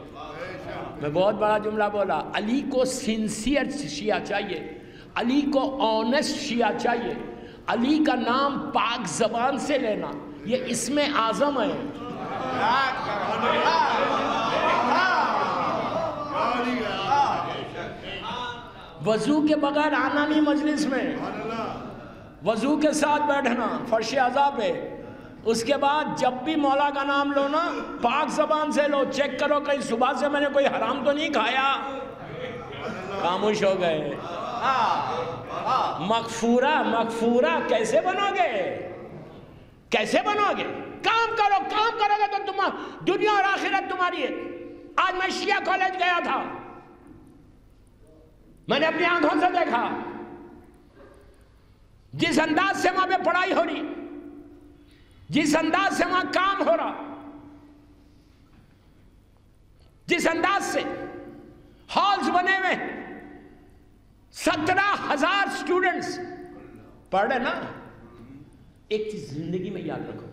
میں بہت بڑا جملہ بولا, علی کو سنسیئر شیعہ چاہیے, علی کو آنیسٹ شیعہ چاہیے. علی کا نام پاک زبان سے لینا یہ اسم اعظم ہے. وضو کے بغیر آنا نہیں مجلس میں, وضو کے ساتھ بیٹھنا فرش عذاب ہے. اس کے بعد جب بھی مولا کا نام لو نا پاک زبان سے لو, چیک کرو کہیں صبح سے میں نے کوئی حرام تو نہیں کھایا. خاموش ہو گئے. مغفورہ کیسے بنو گے, کیسے بنو گے؟ کام کرو گے تو دنیا اور آخرت تمہاری ہے. آج میں شیعہ کالج گیا تھا, میں نے اپنی آنکھوں سے دیکھا جس انداز سے وہاں پہ پڑھائی ہو رہی, جس انداز سے وہاں کام ہو رہا, جس انداز سے ہالز بنے ہوئے, 17,000 سٹوڈنٹس پڑھ رہے نا. ایک چیز زندگی میں یاد رکھو,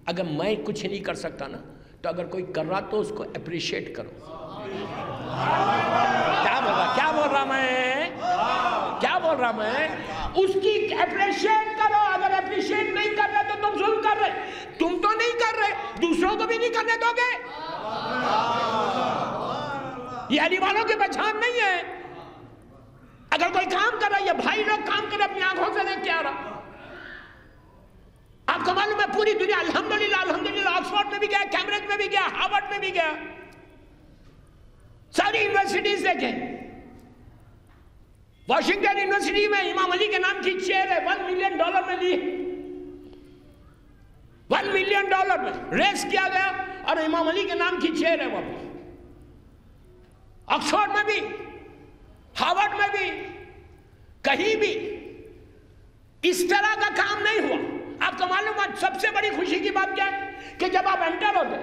اگر میں کچھ نہیں کر سکتا نا تو اگر کوئی کر رہا تو اس کو اپریشیٹ کرو. کیا بول رہا میں اس کی اپریشیٹ کرو. اگر اپریشیٹ نہیں کر رہے تو تم ظلم کر رہے. تم تو نہیں کر رہے, دوسروں کو بھی نہیں کرنے دو گے. یہ علی والوں کی پہچان نہیں ہے. اگر کوئی کام کر رہا ہے, یہ بھائی لوگ کام کر رہے اپنی آنکھوں سے دیکھ کے آ رہا. آپ کو معلوم ہے پوری دنیا الحمدللہ آکسفورڈ میں بھی گیا, کیمبرج میں بھی گیا, ہارورڈ میں بھی گیا, ساری یونیورسٹیز دیکھیں. واشنگٹن یونیورسٹی میں امام علی کے نام کی چیئر ہے, $1 ملین میں لی, $1 ملین میں ریس کیا گیا اور امام علی کے نام کی چیئر ہے. وہ آکسفورڈ میں بھی, ہارورڈ میں بھی, کہیں بھی اس طرح کا کام نہیں ہوا. آپ کو معلوم ہے سب سے بڑی خوشی کی بات کیا ہے کہ جب آپ انٹر ہوتے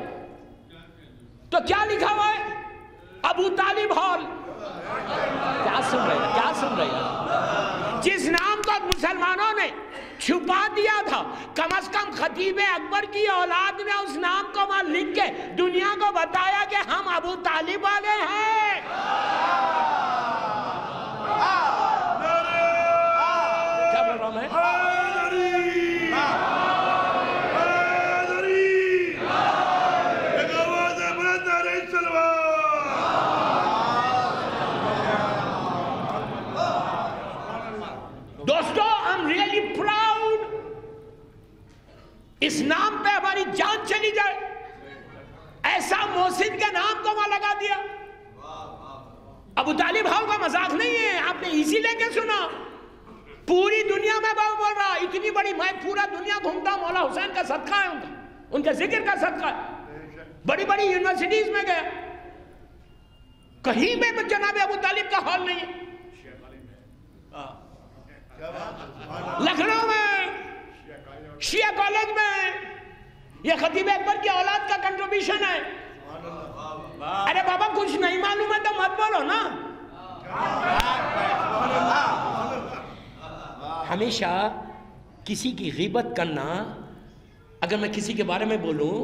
تو کیا لکھا ہوا ہے؟ ابو طالب ہال. کیا سن رہے ہیں؟ جس نام کو مسلمانوں نے چھپا دیا تھا, کم از کم خطیب اکبر کی اولاد نے اس نام کو وہاں لکھ کے دنیا کو بتایا کہ ہم ابو طالب والے ہیں. کیا بول رہا ہوں میں؟ دوستو, I'm really proud. اس نام پہ ہماری جان چلی جائے. ایسا محسن کے نام کو وہاں لگا دیا. ابو طالب ہاؤ کا مذاق نہیں ہے, آپ نے ایزی لے کے سنا. پوری دنیا میں بول رہا, اتنی بڑی, میں پورا دنیا گھومتا ہوں, مولا حسین کا صدقہ ہے ان کے ذکر کا صدقہ ہے. بڑی بڑی یونیورسٹیز میں گیا, کہیں بھی جناب ابو طالب کا ہال نہیں ہے. لکھنؤ میں شیعہ کالج میں یہ خطیب اکبر کی اولاد کا کنٹریبیوشن ہے. ارے بابا کچھ نہیں معلوم ہے تو مت بولو نا. ہمیشہ کسی کی غیبت کرنا، اگر میں کسی کے بارے میں بولوں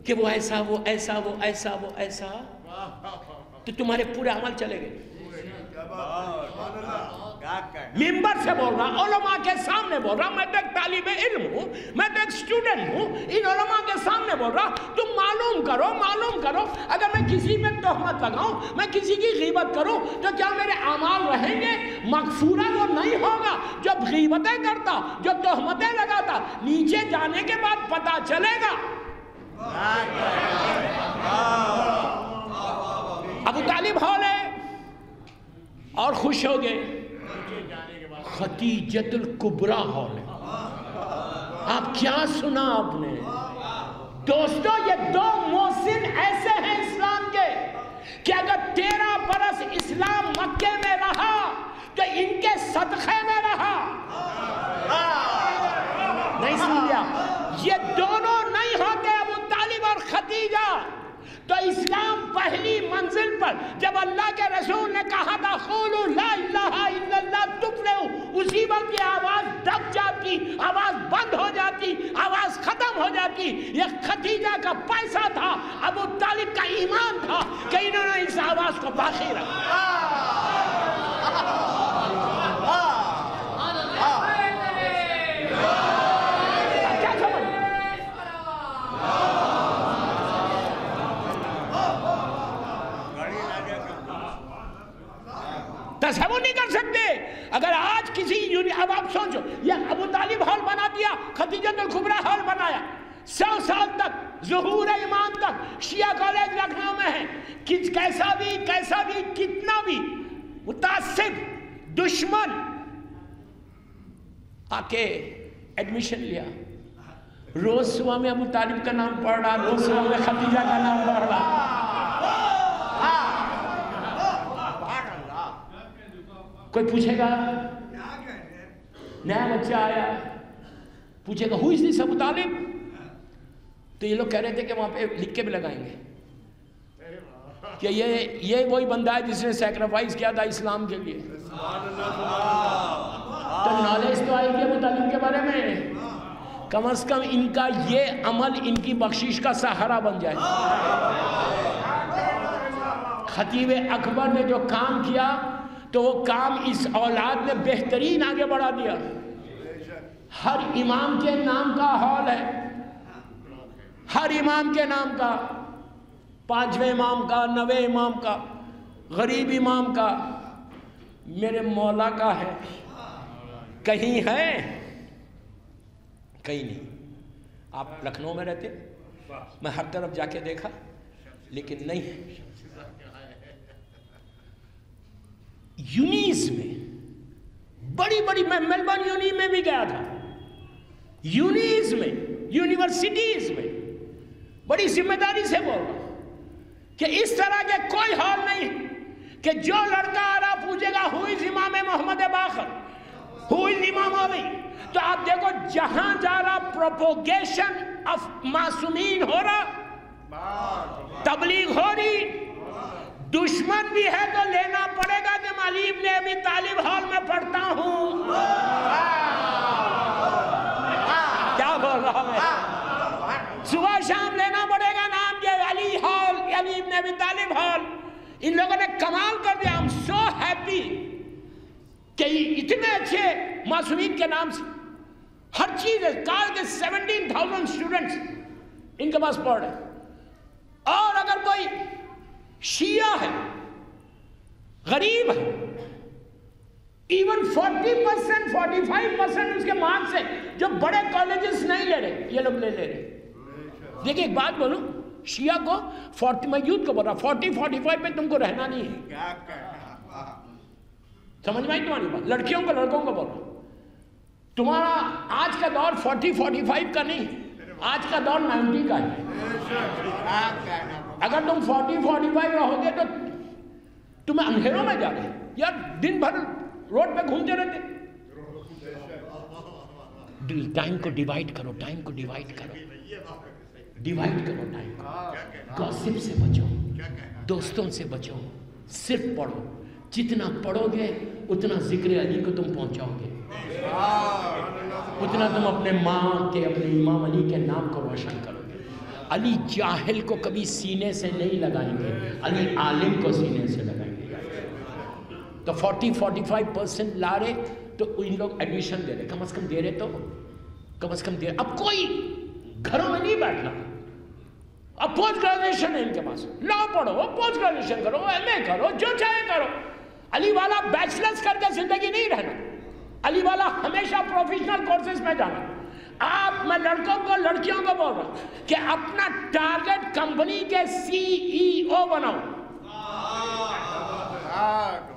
کہ وہ ایسا وہ ایسا وہ ایسا وہ ایسا، تو تمہارے پورے عمل چلے گئے۔ ممبر سے بول رہا، علماء کے سامنے بول رہا، میں تو ایک طالب علم ہوں، میں تو ایک سٹوڈنٹ ہوں، ان علماء کے سامنے بول رہا، تم معلوم کرو اگر میں کسی میں تہمت لگاؤں، میں کسی کی غیبت کروں، تو کیا میرے اعمال رہیں گے؟ مغفورہ وہ نہیں ہوگا جو غیبتیں کرتا، جو تہمتیں لگاتا، نیچے جانے کے بعد پتہ چلے گا۔ ابو طالب ہال ہے اور خوش ہو گئے، خدیجۃ الکبریٰ ہال ہے۔ آپ کیا سنا آپ نے؟ دوستو یہ دو محسن ایسے ہیں اسلام کے کہ اگر 13 برس اسلام مکے میں رہا تو ان کے صدقے میں رہا۔ نہیں سمجھا؟ یہ دونوں نہیں ہوتے ابو طالب اور خدیجہ تو اسلام پہلی منزل پر جب اللہ کے رسول نے کہا تھا قولوا لا الہ الا اللہ تفلحوا، اسی وقت یہ آواز دب جاتی، آواز بند ہو جاتی، آواز ختم ہو جاتی۔ یہ خدیجہ کا پیسہ تھا، ابو طالب کا ایمان تھا کہ انہوں نے اس آواز کو باقی رکھا۔ تصور نہیں کر سکتے اگر آج کسی اب آپ سوچو، یہ ابو طالب ہال بنا دیا، خدیجۃ الکبریٰ ہال بنایا، 100 سال تک ظہور ایمان تک شیعہ کالج لکھنؤ میں ہے، کیسا بھی کتنا بھی متعصب دشمن آ کے ایڈمیشن لیا، روز صبح میں ابو طالب کا نام پڑھ رہا، روز صبح میں خدیجہ کا نام پڑھ رہا۔ کوئی پوچھے گا، نیا بچہ آیا پوچھے گا who is this ابو طالب، تو یہ لوگ کہہ رہے تھے کہ وہاں پہ لکھ کے بھی لگائیں گے کہ یہ وہی بندہ ہے جس نے سیکریفائز کیا تھا اسلام کے لیے۔ تو نالج تو آئے گی ابو طالب کے بارے میں، کم از کم ان کا یہ عمل ان کی بخشش کا سہارا بن جائے۔ خطیب اکبر نے جو کام کیا تو وہ کام اس اولاد نے بہترین آگے بڑھا دیا۔ ہر امام کے نام کا ہال ہے، ہر امام کے نام کا، 5ویں امام کا، 9ویں امام کا، غریب امام کا، میرے مولا کا ہے۔ کہیں ہے؟ کہیں نہیں۔ آپ لکھنؤ میں رہتے، میں ہر طرف جا کے دیکھا لیکن نہیں ہے۔ یونیز میں بڑی میں میلبرن یونی میں بھی گیا تھا، یونیز میں، یونیورسٹیز میں بڑی ذمہ داری سے بول رہا ہوں کہ اس طرح کے کوئی حال نہیں کہ جو لڑکا آ رہا پوچھے گا who is امام محمد باقر، who is امام علی، تو آپ دیکھو جہاں جا رہا پروپوگیشن آف معصومین ہو رہا، تبلیغ ہو رہی، دشمن بھی ہے تو لینا پڑے گا کہ میں علی ابن ابی طالب ہال میں پڑھتا ہوں۔ کیا بول رہا میں؟ صبح شام لینا پڑے گا نام یہ علی ہال، علی ابن ابی طالب ہال۔ ان لوگوں نے کمال کر دیا۔ I'm so happy کہ اتنے اچھے معصومین کے نام سے ہر چیز ہے۔ کال کے 17,000 اسٹوڈنٹس ان کے پاس پڑھ رہے، اور اگر کوئی شیعہ ہے، غریب ہے، ایون 40% 45% اس کے مارکس ہیں جو بڑے کالجز نہیں لے رہے، یہ لوگ لے رہے۔ دیکھیں ایک بات بولوں، شیعہ کو میں یوتھ کو بول رہا 40-45 میں تم کو رہنا نہیں ہے۔ سمجھ میں آئی تمہاری بات؟ لڑکیوں کو لڑکوں کو بول رہا تمہارا آج کا دور 40-45 کا نہیں، آج کا دور 90 کا ہے۔ اگر تم 40-45 رہو گے تو تمہیں اندھیروں میں جا رہے یار، دن بھر روڈ پہ گھومتے رہتے۔ ٹائم کو ڈیوائیڈ کرو، ٹائم کو ڈیوائیڈ کرو، ڈیوائیڈ کرو ٹائم کو۔ گاسپ سے بچو، دوستوں سے بچو، صرف پڑھو، جتنا پڑھو گے اتنا ذکر علی کو تم پہنچاؤ گے، اتنا تم اپنے ماں کے، اپنے امام علی کے نام کو روشن کرو گے۔ علی جاہل کو کبھی سینے سے نہیں لگائیں گے، علی عالم کو سینے سے لگائیں گے۔ تو 40-45% لا رہے تو ان لوگ ایڈمیشن دے رہے، کم از کم دے رہے تو کم از کم دے رہے۔ اب کوئی گھروں میں نہیں بیٹھنا، اب پوسٹ گریجویشن ہے ان کے پاس، لا پڑھو، پوسٹ گریجویشن کرو، ایم اے کرو، جو چاہے کرو۔ علی والا بیچلرز کر کے زندگی نہیں رہنا، علی والا ہمیشہ پروفیشنل کورسز میں جانا۔ آپ میں لڑکوں کو لڑکیوں کو بول رہا ہوں کہ اپنا ٹارگٹ کمپنی کے CEO بناؤ،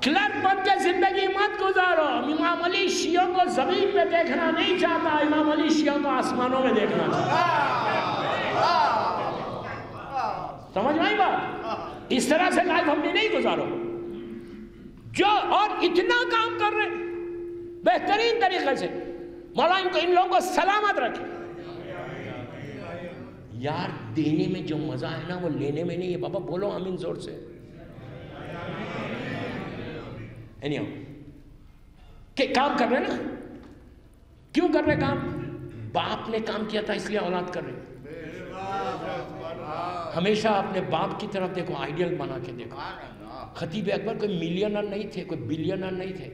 کلرک بن کے زندگی مت گزارو۔ امام علی شیعوں کو زمین پہ دیکھنا نہیں چاہتا، امام علی شیعوں کو آسمانوں میں دیکھنا چاہتا۔ سمجھ میں آئی بات؟ اس طرح سے لائف ہم نے نہیں گزارو، جو اور اتنا کام کر رہے بہترین طریقے سے۔ مولا ان لوگوں کو سلامت رکھے۔ یار دینے میں جو مزہ ہے نا وہ لینے میں نہیں ہے۔ بابا بولو آمین زور سے۔ کہ کام کر رہے نا، کیوں کر رہے کام؟ باپ نے کام کیا تھا اس لیے اولاد کر رہے۔ ہمیشہ اپنے باپ کی طرف دیکھو، آئیڈیل بنا کے دیکھو۔ خطیب اکبر کوئی ملینر نہیں تھے، کوئی بلینر نہیں تھے،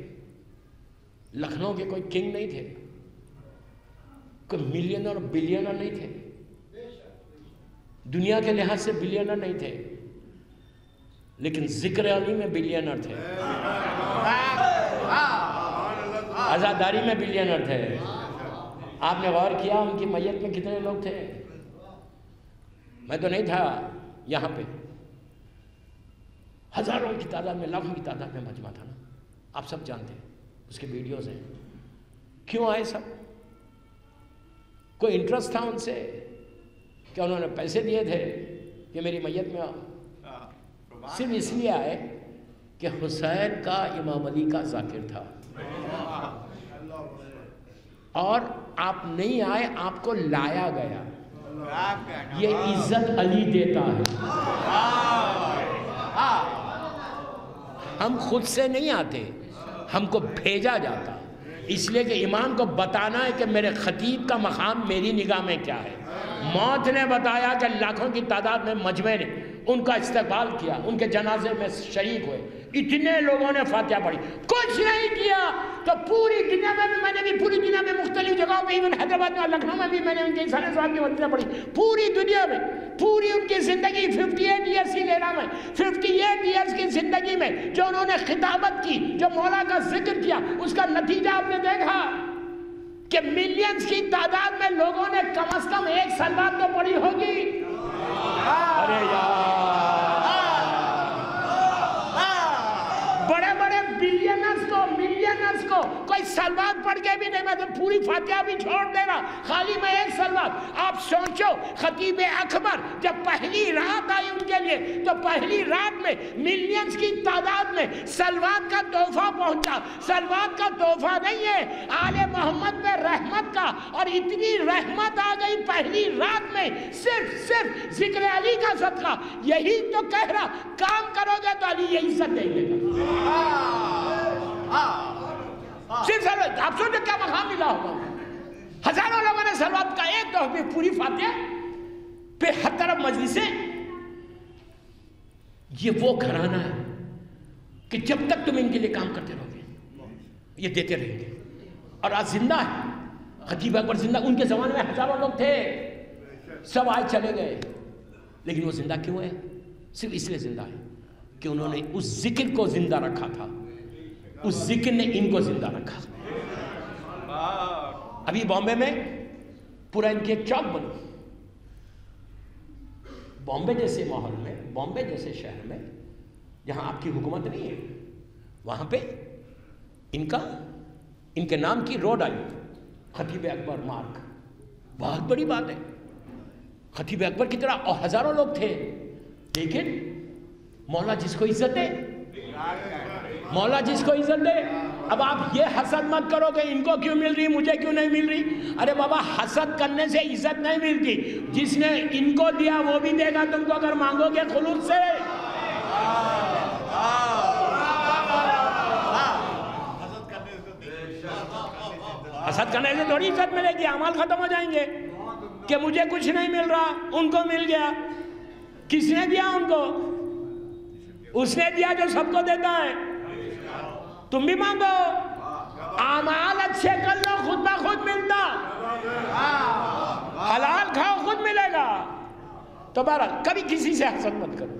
لکھنؤ کے کوئی کنگ نہیں تھے، کوئی ملینر اور بلینر نہیں تھے، دنیا کے لحاظ سے بلینر نہیں تھے، لیکن ذکر علی میں بلینر تھے، عزاداری میں بلینر تھے۔ آپ نے غور کیا ان کی میت میں کتنے لوگ تھے؟ میں تو نہیں تھا یہاں پہ، ہزاروں کی تعداد میں، لاکھوں کی تعداد میں مجمع تھا نا، آپ سب جانتے ہیں، اس کے ویڈیوز ہیں۔ کیوں آئے سب؟ کوئی انٹرسٹ تھا ان سے کہ انہوں نے پیسے دیے تھے کہ میری میت میں آؤ؟ صرف اس لیے آئے کہ حسین کا امام علی کا ذاکر تھا، اور آپ نہیں آئے، آپ کو لایا گیا۔ یہ عزت علی دیتا ہے، ہم خود سے نہیں آتے، ہم کو بھیجا جاتا، اس لیے کہ امام کو بتانا ہے کہ میرے خطیب کا مقام میری نگاہ میں کیا ہے۔ موت نے بتایا کہ لاکھوں کی تعداد میں مجمع نے ان کا استقبال کیا، ان کے جنازے میں شریک ہوئے، اتنے لوگوں نے فاتحہ پڑھی، کچھ نہیں کیا تو پوری دنیا میں بھی، میں نے بھی پوری دنیا میں مختلف جگہوں پہ، ایون حیدرآباد میں اور لکھنؤ میں بھی میں نے ان کے انسان صاحب کی مدینہ پڑھی، پوری دنیا میں، پوری ان کی زندگی 58 ایئرس کی لینا میں، 58 ایئرس کی زندگی میں جو انہوں نے خطابت کی، جو مولا کا ذکر کیا، اس کا نتیجہ آپ نے دیکھا کہ ملینز کی تعداد میں لوگوں نے کم از کم ایک صلوات تو پڑھی ہوگی۔ ارے یار، بڑے بڑے بلینرز کو کوئی صلوات پڑھ کے بھی نہیں، میں تو پوری فاتحہ بھی چھوڑ دے رہا، خالی میں ایک صلوات۔ آپ سوچو خطیب اکبر جب پہلی رات آئی ان کے لیے تو پہلی رات میں ملینز کی تعداد میں صلوات کا تحفہ پہنچا۔ صلوات کا تحفہ نہیں ہے، آل محمد میں رحمت کا، اور اتنی رحمت آ گئی پہلی رات میں، صرف ذکر علی کا صدقہ۔ یہی تو کہہ رہا، کام کرو گے تو علی یہ عزت دے دے گا۔ صرف سلوات، آپ سوچو کیا مقام ملا ہوگا۔ ہزاروں لوگوں نے سلوات کا ایک تحفہ، پوری فاتحہ پہ ہر طرف مجلسیں۔ یہ وہ گھرانہ ہے کہ جب تک تم ان کے لیے کام کرتے رہو گے یہ دیتے رہیں گے، اور آج زندہ ہے خطیب اکبر، زندہ۔ ان کے زمانے میں ہزاروں لوگ تھے، سب آئے چلے گئے، لیکن وہ زندہ کیوں ہے؟ صرف اس لیے زندہ ہے کہ انہوں نے اس ذکر کو زندہ رکھا تھا، اس ذکر نے ان کو زندہ رکھا۔ ابھی بامبے میں پورا ان کی ایک چوک بنی، بامبے جیسے ماحول میں، بامبے جیسے شہر میں جہاں آپ کی حکومت نہیں ہے، وہاں پہ ان کے نام کی روڈ آئی، خطیب اکبر مارک۔ بہت بڑی بات ہے، خطیب اکبر کی طرح اور ہزاروں لوگ تھے، لیکن مولا جس کو عزت دے، مولا جس کو عزت دے۔ اب آپ یہ حسد مت کرو کہ ان کو کیوں مل رہی، مجھے کیوں نہیں مل رہی۔ ارے بابا، حسد کرنے سے عزت نہیں ملتی، جس نے ان کو دیا وہ بھی دے گا تم کو اگر مانگو گے خلوص سے۔ حسد کرنے سے تھوڑی عزت ملے گی، اعمال ختم ہو جائیں گے کہ مجھے کچھ نہیں مل رہا، ان کو مل گیا۔ کس نے دیا ان کو؟ اس نے دیا جو سب کو دیتا ہے۔ تم بھی مانگو، اعمال اچھے کر لو، خود بخود ملتا، حلال کھاؤ خود ملے گا۔ تو بہرحال کبھی کسی سے حسد مت کرو۔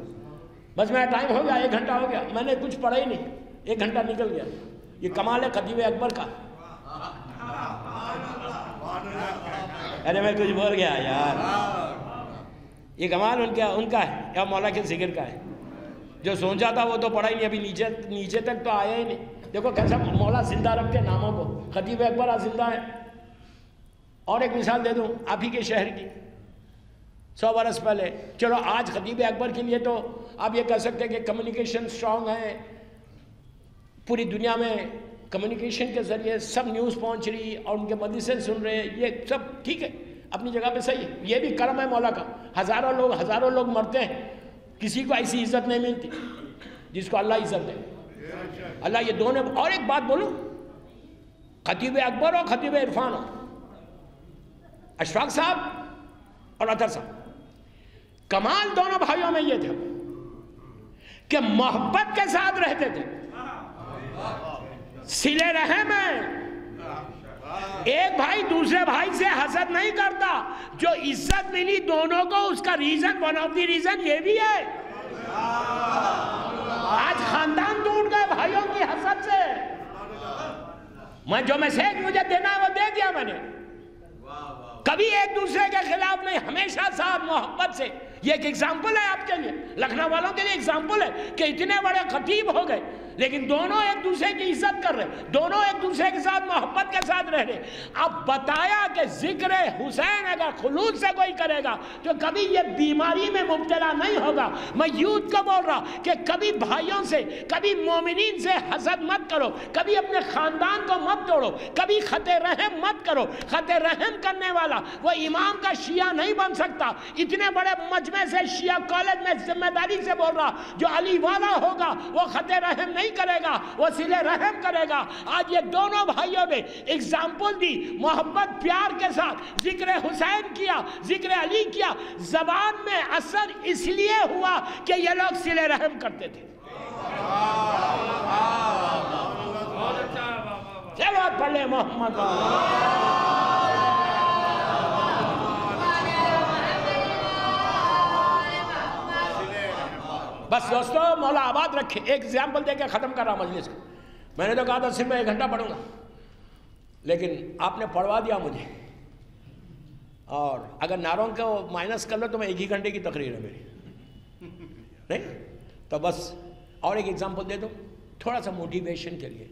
بس میرا ٹائم ہو گیا، 1 گھنٹہ ہو گیا، میں نے کچھ پڑھا ہی نہیں، 1 گھنٹہ نکل گیا۔ یہ کمال ہے خطیب اکبر کا۔ ارے میں کچھ بول گیا یار، یہ کمال ان کا ہے یا مولا کے ذکر کا ہے۔ جو سوچا تھا وہ تو پڑھا ہی نہیں، ابھی نیچے تک تو آیا ہی نہیں۔ دیکھو کیسا مولا زندہ رکھتے ناموں کو۔ خطیب اکبر آج زندہ ہے۔ اور ایک مثال دے دوں آپ ہی کے شہر کی، 100 برس پہلے، چلو آج خطیب اکبر کے لیے تو آپ یہ کہہ سکتے ہیں کہ کمیونیکیشن سٹرونگ ہے، پوری دنیا میں کمیونیکیشن کے ذریعے سب نیوز پہنچ رہی اور ان کے مدرسے سن رہے ہیں، یہ سب ٹھیک ہے، اپنی جگہ پہ صحیح ہے۔ یہ بھی کرم ہے مولا کا، ہزاروں لوگ مرتے ہیں، کسی کو ایسی عزت نہیں ملتی جس کو اللہ عزت دے۔ اللہ یہ دونوں۔ اور ایک بات بولوں، خطیب اکبر ہو خطیب عرفان ہو، اشفاق صاحب اور اطہر صاحب، کمال دونوں بھائیوں میں یہ تھا کہ محبت کے ساتھ رہتے تھے، صلہ رحم ہے۔ ایک بھائی دوسرے بھائی سے حسد نہیں کرتا، جو عزت ملی دونوں کو اس کا reason, one of the reason یہ بھی ہے۔ آج خاندان ٹوٹ گئے بھائیوں کی حسد سے۔ جو میسیج مجھے دینا ہے وہ دے دیا میں نے، کبھی ایک دوسرے کے خلاف نہیں، ہمیشہ صاحب محبت سے۔ یہ ایک ایگزامپل ہے آپ کے لیے، لکھنؤ والوں کے لیے ایگزامپل ہے کہ اتنے بڑے خطیب ہو گئے لیکن دونوں ایک دوسرے کی عزت کر رہے، دونوں ایک دوسرے کے ساتھ محبت کے ساتھ رہ رہے۔ اب بتایا کہ ذکر حسین اگر خلوص سے کوئی کرے گا تو کبھی یہ بیماری میں مبتلا نہیں ہوگا۔ میں یوتھ کو بول رہا کہ کبھی بھائیوں سے، کبھی مومنین سے حسد مت کرو، کبھی اپنے خاندان کو مت توڑو، کبھی خط رحم مت کرو۔ خط رحم کرنے والا وہ امام کا شیعہ نہیں بن سکتا۔ اتنے بڑے مجمع سے شیعہ کالج میں ذمہ داری سے بول رہا، جو علی والا ہوگا وہ خط رحم نہیں کرے گا، وہ صلہ رحم کرے گا۔ آج یہ دونوں بھائیوں نے اگزامپل دی، محبت پیار کے ساتھ ذکر حسین کیا، ذکر علی کیا۔ زبان میں اثر اس لیے ہوا کہ یہ لوگ صلہ رحم کرتے تھے۔ چلو پڑھ لیں محمد۔ بس دوستو مولا آباد رکھے۔ ایک ایگزامپل دے کے ختم کر رہا مجلس کو۔ میں نے تو کہا تھا صرف میں 1 گھنٹہ پڑھوں گا، لیکن آپ نے پڑھوا دیا مجھے، اور اگر ناروں کو مائنس کر لو تو میں 1 ہی گھنٹے کی تقریر ہے میری، نہیں تو بس۔ اور ایک ایگزامپل دے دو تھوڑا سا موٹیویشن کے لیے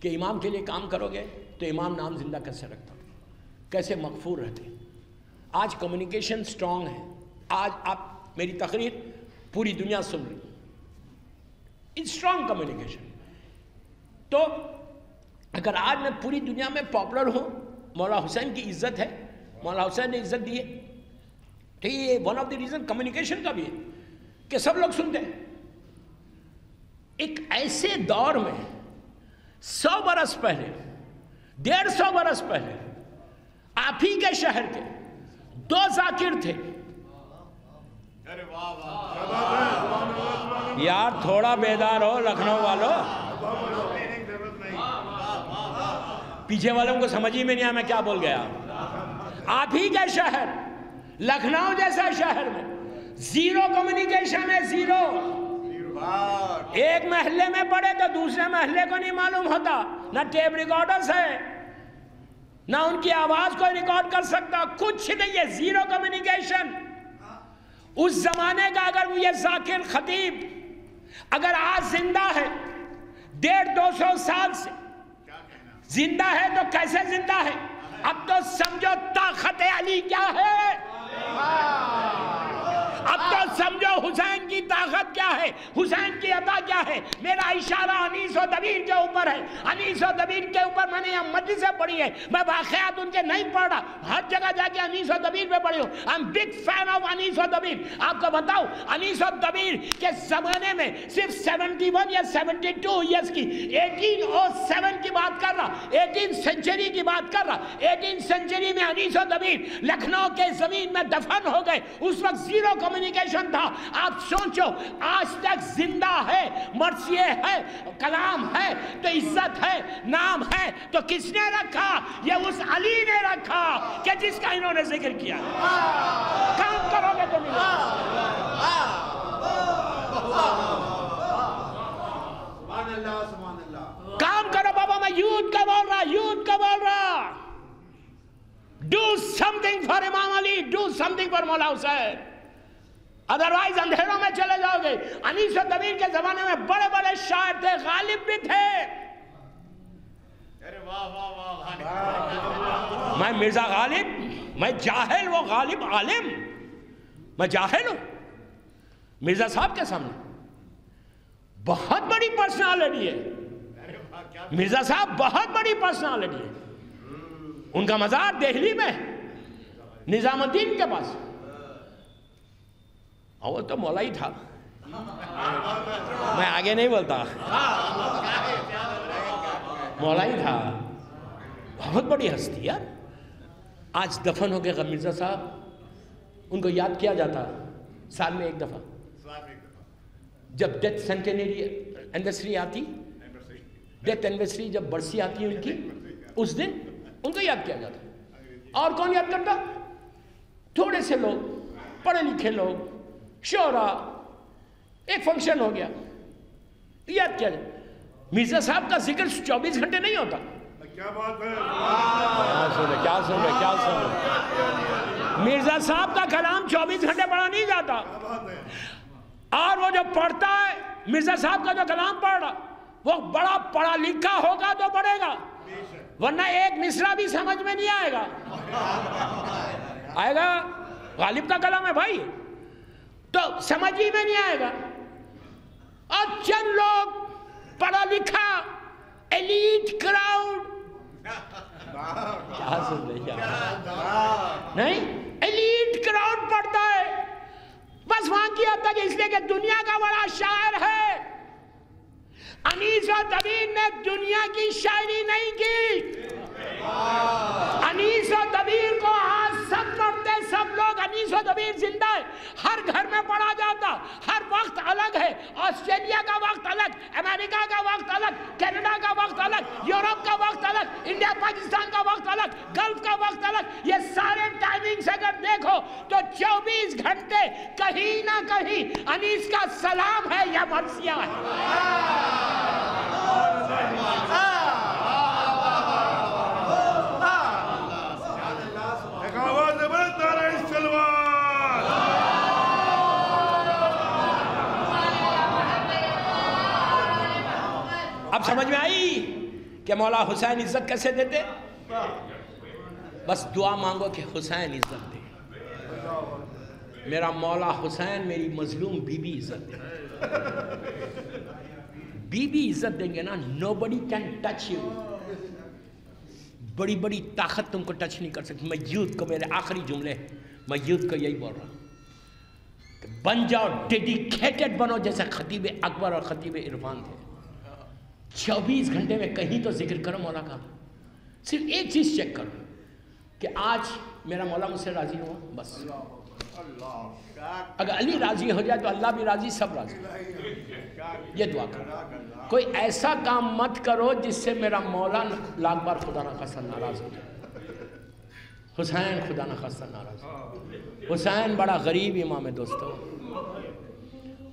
کہ امام کے لیے کام کرو گے تو امام نام زندہ کیسے رکھتا، کیسے مغفور رہتے۔ آج کمیونیکیشن سٹرونگ ہے، آج آپ میری تقریر پوری دنیا سن رہی، اسٹرانگ کمیونیکیشن۔ تو اگر آج میں پوری دنیا میں پاپولر ہوں، مولا حسین کی عزت ہے، مولا حسین نے عزت دی ہے، تو یہ one of the reason communication کا بھی ہے کہ سب لوگ سنتے ہیں۔ ایک ایسے دور میں 100 برس پہلے، 150 برس پہلے، آپ ہی کے شہر کے 2 ذاکر تھے۔ یار تھوڑا بیدار ہو لکھنؤ والوں، پیچھے والوں کو سمجھ ہی میں نہیں آیا میں کیا بول گیا۔ آپ ہی کے شہر لکھنؤ جیسا شہر میں زیرو کمیونیکیشن ہے، زیرو۔ ایک محلے میں پڑے تو دوسرے محلے کو نہیں معلوم ہوتا، نہ ٹیپ ریکارڈرز ہے، نہ ان کی آواز کوئی ریکارڈ کر سکتا، کچھ نہیں ہے، زیرو کمیونیکیشن۔ اس زمانے کا اگر وہ یہ ذاکر خطیب اگر آج زندہ ہے، 150-200 سال سے زندہ ہے، تو کیسے زندہ ہے؟ اب تو سمجھو طاقت علی کیا ہے۔ اب تو سمجھو حسین کی طاقت کیا ہے، حسین کی عطا کیا ہے. میرا اشارہ انیس و دبیر کے اوپر ہے. انیس و دبیر کے اوپر میں نے یہاں مجلسیں پڑھی ہے، میں واقعات ان کے نہیں پڑھ رہا، ہر جگہ جا کے انیس و دبیر پہ پڑھی ہوں. I'm big fan of انیس و دبیر. آپ کو بتاؤ انیس و دبیر کے زمانے میں صرف 71 یا 72 ایئرس کی 1807 کی بات کر رہا، 18 سنچری کی بات کر رہا. 18 سنچری میں انیس و دبیر لکھنؤ کے زمین میں دفن ہو گئے. اس وقت زیرو کمیونیکیشن تھا. آپ سوچو آج تک زندہ ہے، مرثیے ہے، کلام ہے تو عزت ہے، نام ہے تو کس نے رکھا؟ یہ اس علی نے رکھا کہ جس کا انہوں نے ذکر کیا. کام کرو گے تو نہیں. کام کرو بابا. میں یوتھ کا بول رہا، یوتھ کا بول رہا. Do something for امام علی, do something for مولا حسین. ادروائز اندھیروں میں چلے جاؤ گے. انیس و دبیر کے زمانے میں بڑے بڑے شاعر تھے، غالب بھی تھے. میں مرزا غالب، میں جاہل، وہ غالب عالم. میں جاہل ہوں مرزا صاحب کے سامنے. بہت بڑی پرسنالٹی ہے مرزا صاحب، بہت بڑی پرسنالٹی ہے. ان کا مزار دہلی میں نظام الدین کے پاس. وہ تو مولا ہی تھا. میں آگے نہیں بولتا، مولا ہی تھا. بہت بڑی ہستی ہے. آج دفن ہو گئے مرزا صاحب. ان کو یاد کیا جاتا سال میں ایک دفعہ. جب ڈیتھ سینٹینری اینیورسری آتی، ڈیتھ اینیورسری جب برسی آتی ہے ان کی، اس دن ان کو یاد کیا جاتا. اور کون یاد کرتا؟ تھوڑے سے لوگ، پڑھے لکھے لوگ، شعراء. ایک فنکشن ہو گیا، یاد کیا جاتا. مرزا صاحب کا ذکر 24 گھنٹے نہیں ہوتا. کیا بات ہے؟ کیا سن رہے؟ مرزا صاحب کا کلام 24 گھنٹے پڑھا نہیں جاتا. اور وہ جو پڑھتا ہے، مرزا صاحب کا جو کلام پڑھ رہا، وہ بڑا پڑھا لکھا ہوگا تو پڑھے گا، ورنہ ایک مصرع بھی سمجھ میں نہیں آئے گا. آئے گا؟ غالب کا کلام ہے بھائی، تو سمجھ ہی میں نہیں آئے گا. اور چند لوگ پڑھا لکھا ایلیٹ کراؤڈ، کیا سن رہے نہیں، ایلیٹ کراؤڈ پڑھتا ہے. بس وہاں کی حد تک، اس لیے کہ دنیا کا بڑا شاعر ہے. انیس و دبیر نے دنیا کی شاعری نہیں کی. انیس و دبیر کو آج سب پڑھتے، سب لوگ. انیس و دبیر زندہ ہے، ہر گھر میں پڑھا جاتا. ہر وقت الگ ہے. آسٹریلیا کا وقت الگ، امریکہ کا وقت الگ، کینیڈا کا وقت الگ، یورپ کا وقت الگ، انڈیا پاکستان کا وقت الگ، گلف کا وقت الگ. یہ سارے ٹائمنگز اگر دیکھو تو 24 گھنٹے کہیں نہ کہیں انیس کا سلام ہے یا مرثیہ ہے. اب سمجھ میں آئی کہ مولا حسین عزت کیسے دیتے؟ بس دعا مانگو کہ حسین عزت دے. میرا مولا حسین میری مظلوم بی بی عزت دے. بی بی عزت دیں گے نا، nobody can touch you. بڑی بڑی طاقت تم کو ٹچ نہیں کر سکتی. میں یوتھ کو، میرے آخری جملے، میں یوتھ کو یہی بول رہا ہوں کہ بن جاؤ، ڈیڈیکیٹڈ بنو جیسے خطیب اکبر اور خطیب عرفان تھے. 24 گھنٹے میں کہیں تو ذکر کرو مولا کا. صرف ایک چیز چیک کرو کہ آج میرا مولا مجھ سے راضی ہوا. بس اگر علی راضی ہو جائے تو اللہ بھی راضی، سب راضی. یہ دعا کرو. کوئی ایسا کام مت کرو جس سے میرا مولا لاکھ بار خدا نخواستہ ناراض ہو جائے. حسین خدا نخواستہ ناراض ہو. حسین بڑا غریب امام ہے دوستو،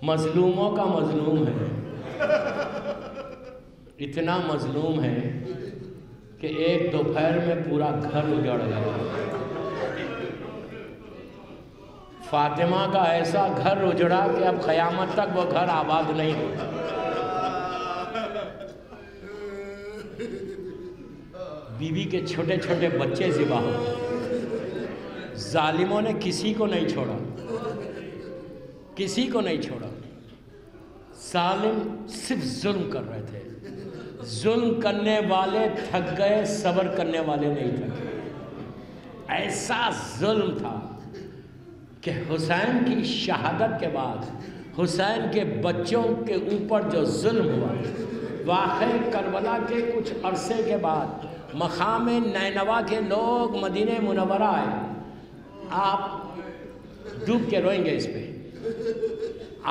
مظلوموں کا مظلوم ہے. اتنا مظلوم ہے کہ ایک دوپہر میں پورا گھر اجڑ گیا. فاطمہ کا ایسا گھر اجڑا کہ اب قیامت تک وہ گھر آباد نہیں ہوگا. بیوی کے چھوٹے چھوٹے بچے ذبح ہو. ظالموں نے کسی کو نہیں چھوڑا. کسی کو نہیں چھوڑا. ظالم صرف ظلم کر رہے تھے. ظلم کرنے والے تھک گئے, صبر کرنے والے نہیں تھکے. ایسا ظلم تھا کہ حسین کی شہادت کے بعد حسین کے بچوں کے اوپر جو ظلم ہوا, واقعی کربلا کے کچھ عرصے کے بعد مقام نینوا کے لوگ مدینہ منورہ آئے. آپ ڈوب کے روئیں گے اس پہ.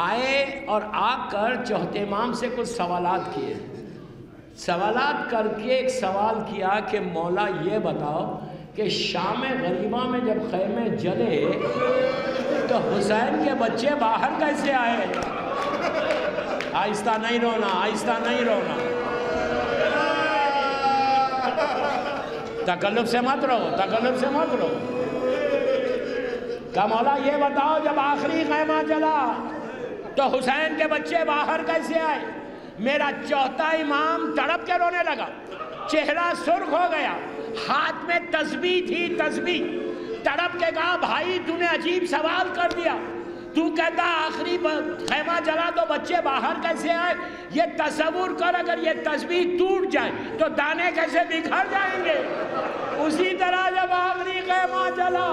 آئے اور آ کر چوتھے امام سے کچھ سوالات کیے. سوالات کر کے ایک سوال کیا کہ مولا یہ بتاؤ کہ شام غریبہ میں جب خیمے جلے تو حسین کے بچے باہر کیسے آئے؟ آہستہ نہیں رونا, آہستہ نہیں رونا, تکلف سے مت رہو, تکلف سے مت رہو. کہ مولا یہ بتاؤ جب آخری خیمہ جلا تو حسین کے بچے باہر کیسے آئے؟ میرا چوتھا امام تڑپ کے رونے لگا, چہرہ سرخ ہو گیا, ہاتھ میں تسبیح تھی, تسبیح. تڑپ کے کہا بھائی تو نے عجیب سوال کر دیا. تو کہتا آخری خیمہ جلا تو بچے باہر کیسے آئے؟ یہ تصور کر اگر یہ تسبیح ٹوٹ جائے تو دانے کیسے بکھر جائیں گے. اسی طرح جب آخری خیمہ جلا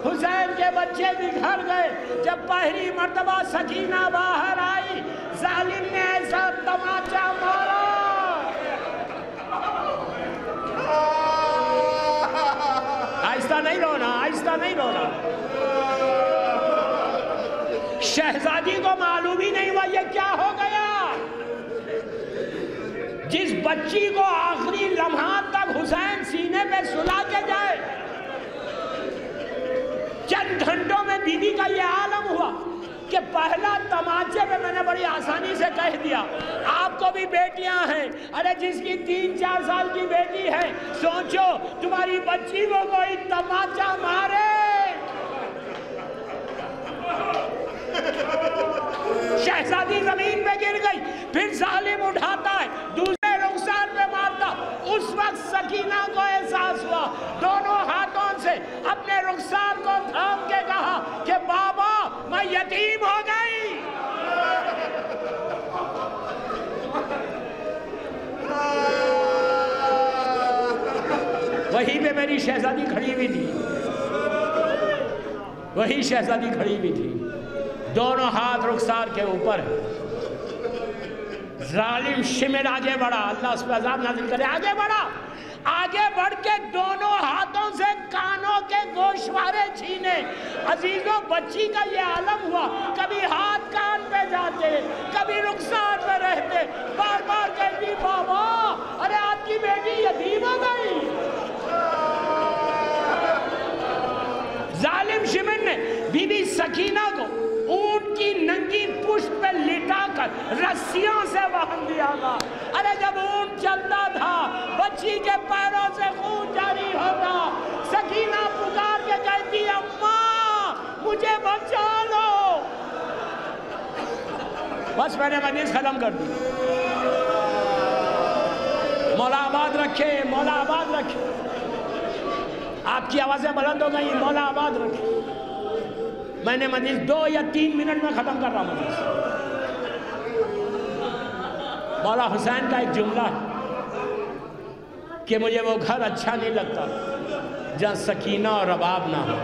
حسین کے بچے بکھر گئے. جب پہلی مرتبہ سکینہ باہر آئی ظالم نے ایسا تماچا مارا. آہستہ نہیں رونا, آہستہ نہیں رونا. شہزادی کو معلوم ہی نہیں ہوا یہ کیا ہو گیا. جس بچی کو آخری لمحات تک حسین سینے پہ سلا کے جائے, چند گھنٹوں میں بی بی کا یہ عالم ہوا کہ پہلا تماچے پہ میں نے بڑی آسانی سے کہہ دیا. آپ کو بھی بیٹیاں ہیں, ارے جس کی 3-4 سال کی بیٹی ہے سوچو تمہاری بچی کو کوئی تماچا مارے. شہزادی زمین پہ گر گئی, پھر ظالم اٹھاتا ہے دوسرے رخسار پہ مارتا. اس وقت سکینہ کو احساس ہوا, دونوں ہاتھوں سے اپنے رخسار کو تھام کے کہا کہ بابا میں یتیم ہو گئی. وہیں پہ میری شہزادی کھڑی ہوئی تھی, وہی شہزادی کھڑی ہوئی تھی, دونوں ہاتھ رخسار کے اوپر. ظالم شمر آگے بڑھا, اللہ اس پہ عذاب نازل کرے, آگے بڑھا. آگے بڑھ کے دونوں ہاتھوں سے کانوں کے گوشوارے چھینے. عزیزوں بچی کا یہ عالم ہوا, کبھی ہاتھ کان پہ جاتے, کبھی رخسار پہ رہتے, بار بار کہتی بابا ارے آپ کی بیٹی یتیم ہو گئی. ظالم شمر نے بی بی سکینہ کو اونٹ کی ننگی پشت پہ لٹا کر رسیوں سے باندھ دیا تھا. ارے جب اونٹ چلتا تھا بچی کے پیروں سے خون جاری ہوتا. سکینہ پکار کے کہتی اماں مجھے بچا لو. بس میں نے مجلس ختم کر دی. مولا آباد رکھے, مولا آباد رکھے. آپ کی آوازیں بلند ہو گئی, مولا آباد رکھے. میں نے مجلس 2 یا 3 منٹ میں ختم کر رہا ہوں مجلس. مولا حسین کا ایک جملہ کہ مجھے وہ گھر اچھا نہیں لگتا جہاں سکینہ اور رباب نہ ہو.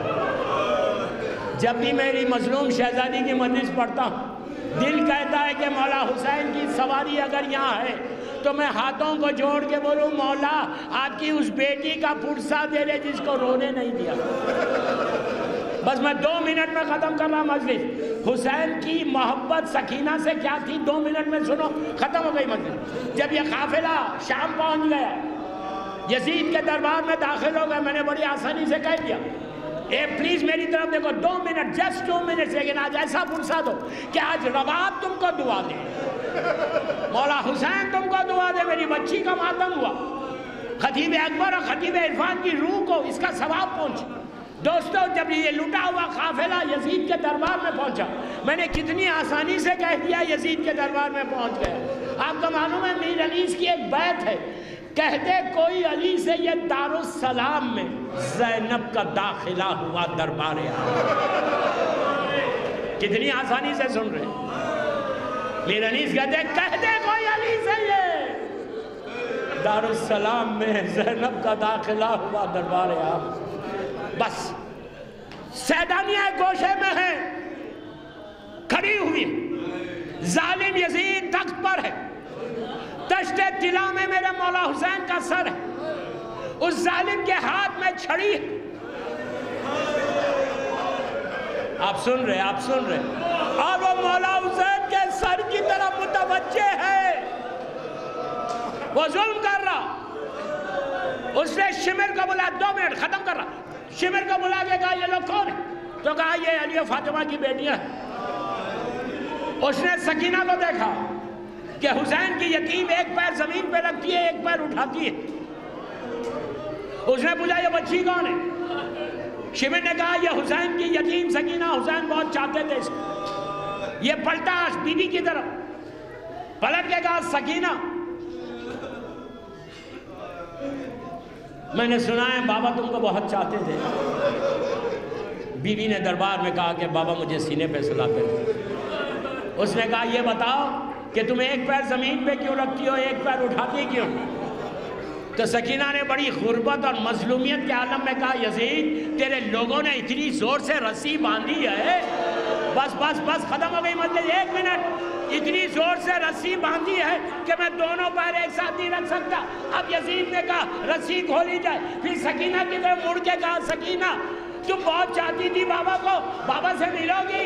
جب بھی میری مظلوم شہزادی کی مجلس پڑھتا ہوں دل کہتا ہے کہ مولا حسین کی سواری اگر یہاں ہے تو میں ہاتھوں کو جوڑ کے بولوں مولا آپ کی اس بیٹی کا پرسہ دے لے جس کو رونے نہیں دیا. بس میں 2 منٹ میں ختم کر رہا مجلس. حسین کی محبت سکینہ سے کیا تھی 2 منٹ میں سنو, ختم ہو گئی مجلس. جب یہ قافلہ شام پہنچ گیا یزید کے دربار میں داخل ہو گئے, میں نے بڑی آسانی سے کہہ دیا اے پلیز میری طرف دیکھو 2 منٹ, جسٹ 2 منٹ, لیکن آج ایسا فرصت ہو کہ آج رباب تم کو دعا دے, مولا حسین تم کو دعا دے, میری بچی کا ماتم ہوا, خطیب اکبر اور خطیب عرفان کی روح کو اس کا ثواب پہنچ. دوستو جب یہ لٹا ہوا قافلہ یزید کے دربار میں پہنچا, میں نے کتنی آسانی سے کہہ دیا یزید کے دربار میں پہنچ گیا. آپ کو معلوم ہے میر علی کی ایک بیت ہے, کہتے کوئی علی سے یہ دارالسلام میں زینب کا داخلہ ہوا دربار. کتنی آسانی سے سن رہے ہیں. میر انیس کہتے ہیں کہہ دے کوئی علی سے یہ دارالسلام میں زینب کا داخلہ ہوا دربار عام. بس سیدانیہ گوشے میں ہے، کھڑی ہوئی، ظالم یزید تخت پر ہے، دشت طلا میں میرے مولا حسین کا سر ہے، اس ظالم کے ہاتھ میں چھڑی ہے. آپ سن رہے اور وہ مولا حسین کے سر کی طرف متوجہ ہے، وہ ظلم کر رہا. اس نے شمر کو بلا، 2 منٹ ختم کر رہا. شمر کو بلا کے کہا یہ لوگ کون ہیں؟ تو کہا یہ علی و فاطمہ کی بیٹیاں ہیں. اس نے سکینہ کو دیکھا کہ حسین کی یتیم ایک پیر زمین پہ رکھتی ہے، ایک پیر اٹھاتی ہے. اس نے پوچھا یہ بچی کون ہے؟ شمر نے کہا یہ حسین کی یتیم سکینہ، حسین بہت چاہتے تھے اس کو. یہ پلٹا بی بی کی طرف، پلٹ کے کہا سکینہ میں نے سنا ہے بابا تم کو بہت چاہتے تھے. بی بی نے دربار میں کہا کہ بابا مجھے سینے پہ سلاتے تھے. اس نے کہا یہ بتاؤ کہ تم ایک پیر زمین پہ کیوں رکھتی ہو، ایک پیر اٹھاتی کیوں؟ تو سکینہ نے بڑی غربت اور مظلومیت کے عالم میں کہا یزید تیرے لوگوں نے اتنی زور سے رسی باندھی ہے، بس ختم ہو گئی مجلس. 1 منٹ. اتنی زور سے رسی باندھی ہے کہ میں دونوں پیر ایک ساتھ نہیں رکھ سکتا. اب یزید نے کہا رسی کھولی جائے. پھر سکینہ کی طرف مڑ کے کہا سکینہ تم بہت چاہتی تھی بابا کو، بابا سے ملو گی.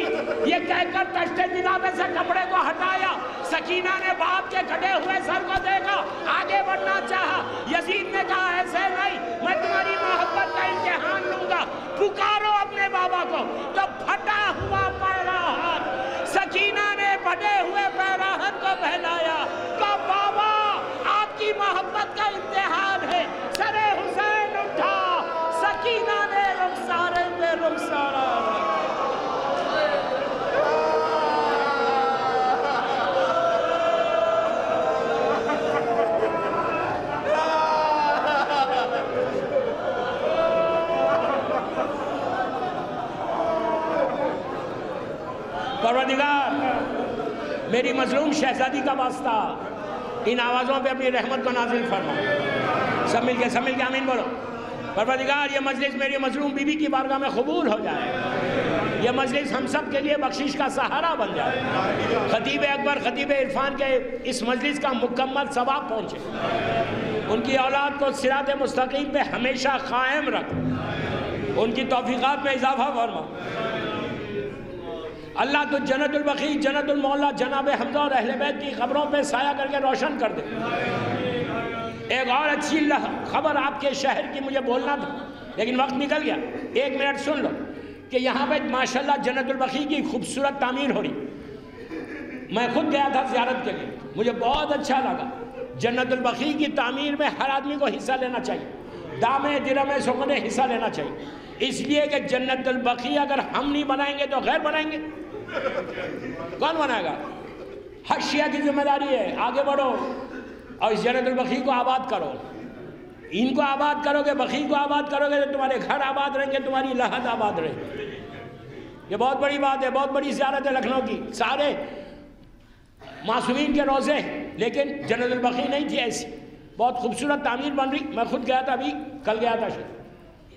یہ کہہ کر تشت طلا میں سے کپڑے کو ہٹایا. سکینہ نے باپ کے کٹے ہوئے سر کو دیکھا، آگے بڑھنا چاہا. یزید نے کہا ایسے نہیں، میں تمہاری محبت کا امتحان لوں گا، پکارو اپنے بابا کو. تو پھٹا ہوا پیراہن سکینہ نے پھٹے ہوئے پیراہن کو پہنایا. کہا بابا آپ کی محبت کا امتحان ہے. سر حسین اٹھا، سکینہ نے رخسارے پہ رخسارا. پروردگار میری مظلوم شہزادی کا واسطہ ان آوازوں پہ اپنی رحمت کو نازل فرما. سب مل کے آمین بولو. پروردگار یہ مجلس میری مظلوم بی بی کی بارگاہ میں قبول ہو جائے. یہ مجلس ہم سب کے لیے بخشش کا سہارا بن جائے. خطیب اکبر خطیب عرفان کے اس مجلس کا مکمل ثواب پہنچے. ان کی اولاد کو صراط مستقیم پہ ہمیشہ قائم رکھ. ان کی توفیقات میں اضافہ فرما. اللہ تو جنت البقیع، جنت المولا جناب حمزہ اور اہل بیت کی قبروں پہ سایہ کر کے روشن کر دے. ایک اور اچھی خبر آپ کے شہر کی مجھے بولنا تھا لیکن وقت نکل گیا. 1 منٹ سن لو کہ یہاں پہ ماشاءاللہ جنت البقیع کی خوبصورت تعمیر ہو رہی. میں خود گیا تھا زیارت کے لیے، مجھے بہت اچھا لگا. جنت البقیع کی تعمیر میں ہر آدمی کو حصہ لینا چاہیے، دامے درمے سکنے حصہ لینا چاہیے. اس لیے کہ جنت البقیع اگر ہم نہیں بنائیں گے تو غیر بنائیں گے. کون بنائے گا؟ ہر شیعہ کی ذمہ داری ہے. آگے بڑھو اور اس جنت البقیع کو آباد کرو. ان کو آباد کرو گے، بقیع کو آباد کرو گے تو تمہارے گھر آباد رہیں گے، تمہاری لحد آباد رہے گی. یہ بہت بڑی بات ہے، بہت بڑی زیارت ہے لکھنؤ کی. سارے معصومین کے روزے، لیکن جنت البقیع نہیں تھی ایسی. بہت خوبصورت تعمیر بن رہی. میں خود گیا تھا، ابھی کل گیا تھا.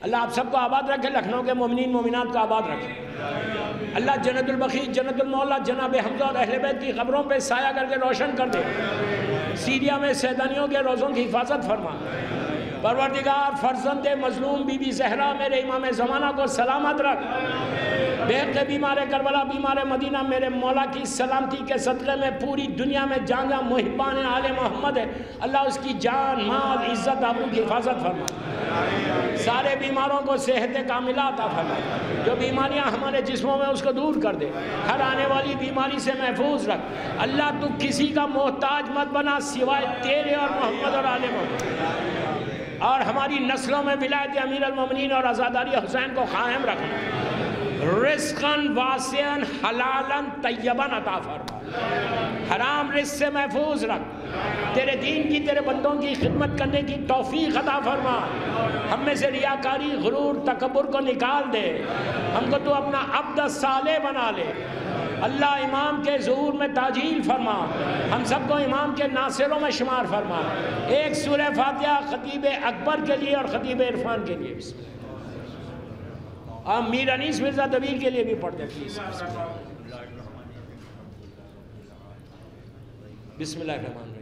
اللہ آپ سب کو آباد رکھے، لکھنؤ کے مومنین مومنات کو آباد رکھے. اللہ جنت البقیع، جنت المولا جناب حمزہ اور اہل بیت کی قبروں پہ سایہ کر کے روشن کر دے. سیریا میں سیدانیوں کے روزوں کی حفاظت فرما. پروردگار فرزند مظلوم بی بی زہرا میرے امام زمانہ کو سلامت رکھ. بے بیمار کربلا، بیمار مدینہ میرے مولا کی سلامتی کے صدقے میں پوری دنیا میں جہاں جہاں محبان آل محمد ہے اللہ اس کی جان مال عزت آبرو کی حفاظت فرما. سارے بیماروں کو صحت کاملہ عطا فرما. جو بیماریاں ہمارے جسموں میں اس کو دور کر دے. ہر آنے والی بیماری سے محفوظ رکھ. اللہ تو کسی کا محتاج مت بنا سوائے تیرے اور محمد اور آل محمد. اور ہماری نسلوں میں ولایت امیر المومنین اور عزاداری حسین کو قائم رکھنا. رزقاً واسعاً حلالاً طیباً عطا فرما، حرام رزق سے محفوظ رکھ، تیرے دین کی تیرے بندوں کی خدمت کرنے کی توفیق عطا فرما، ہم میں سے ریاکاری غرور تکبر کو نکال دے، ہم کو تو اپنا عبد صالح بنا لے۔ اللہ امام کے ظہور میں تعجیل فرما، ہم سب کو امام کے ناصروں میں شمار فرما۔ ایک سورہ فاتحہ خطیب اکبر کے لیے اور خطیب عرفان کے لیے، اور میر انیس مرزا دبیر کے لیے بھی پڑھ دے پلیز۔ بسم اللہ الرحمن الرحیم۔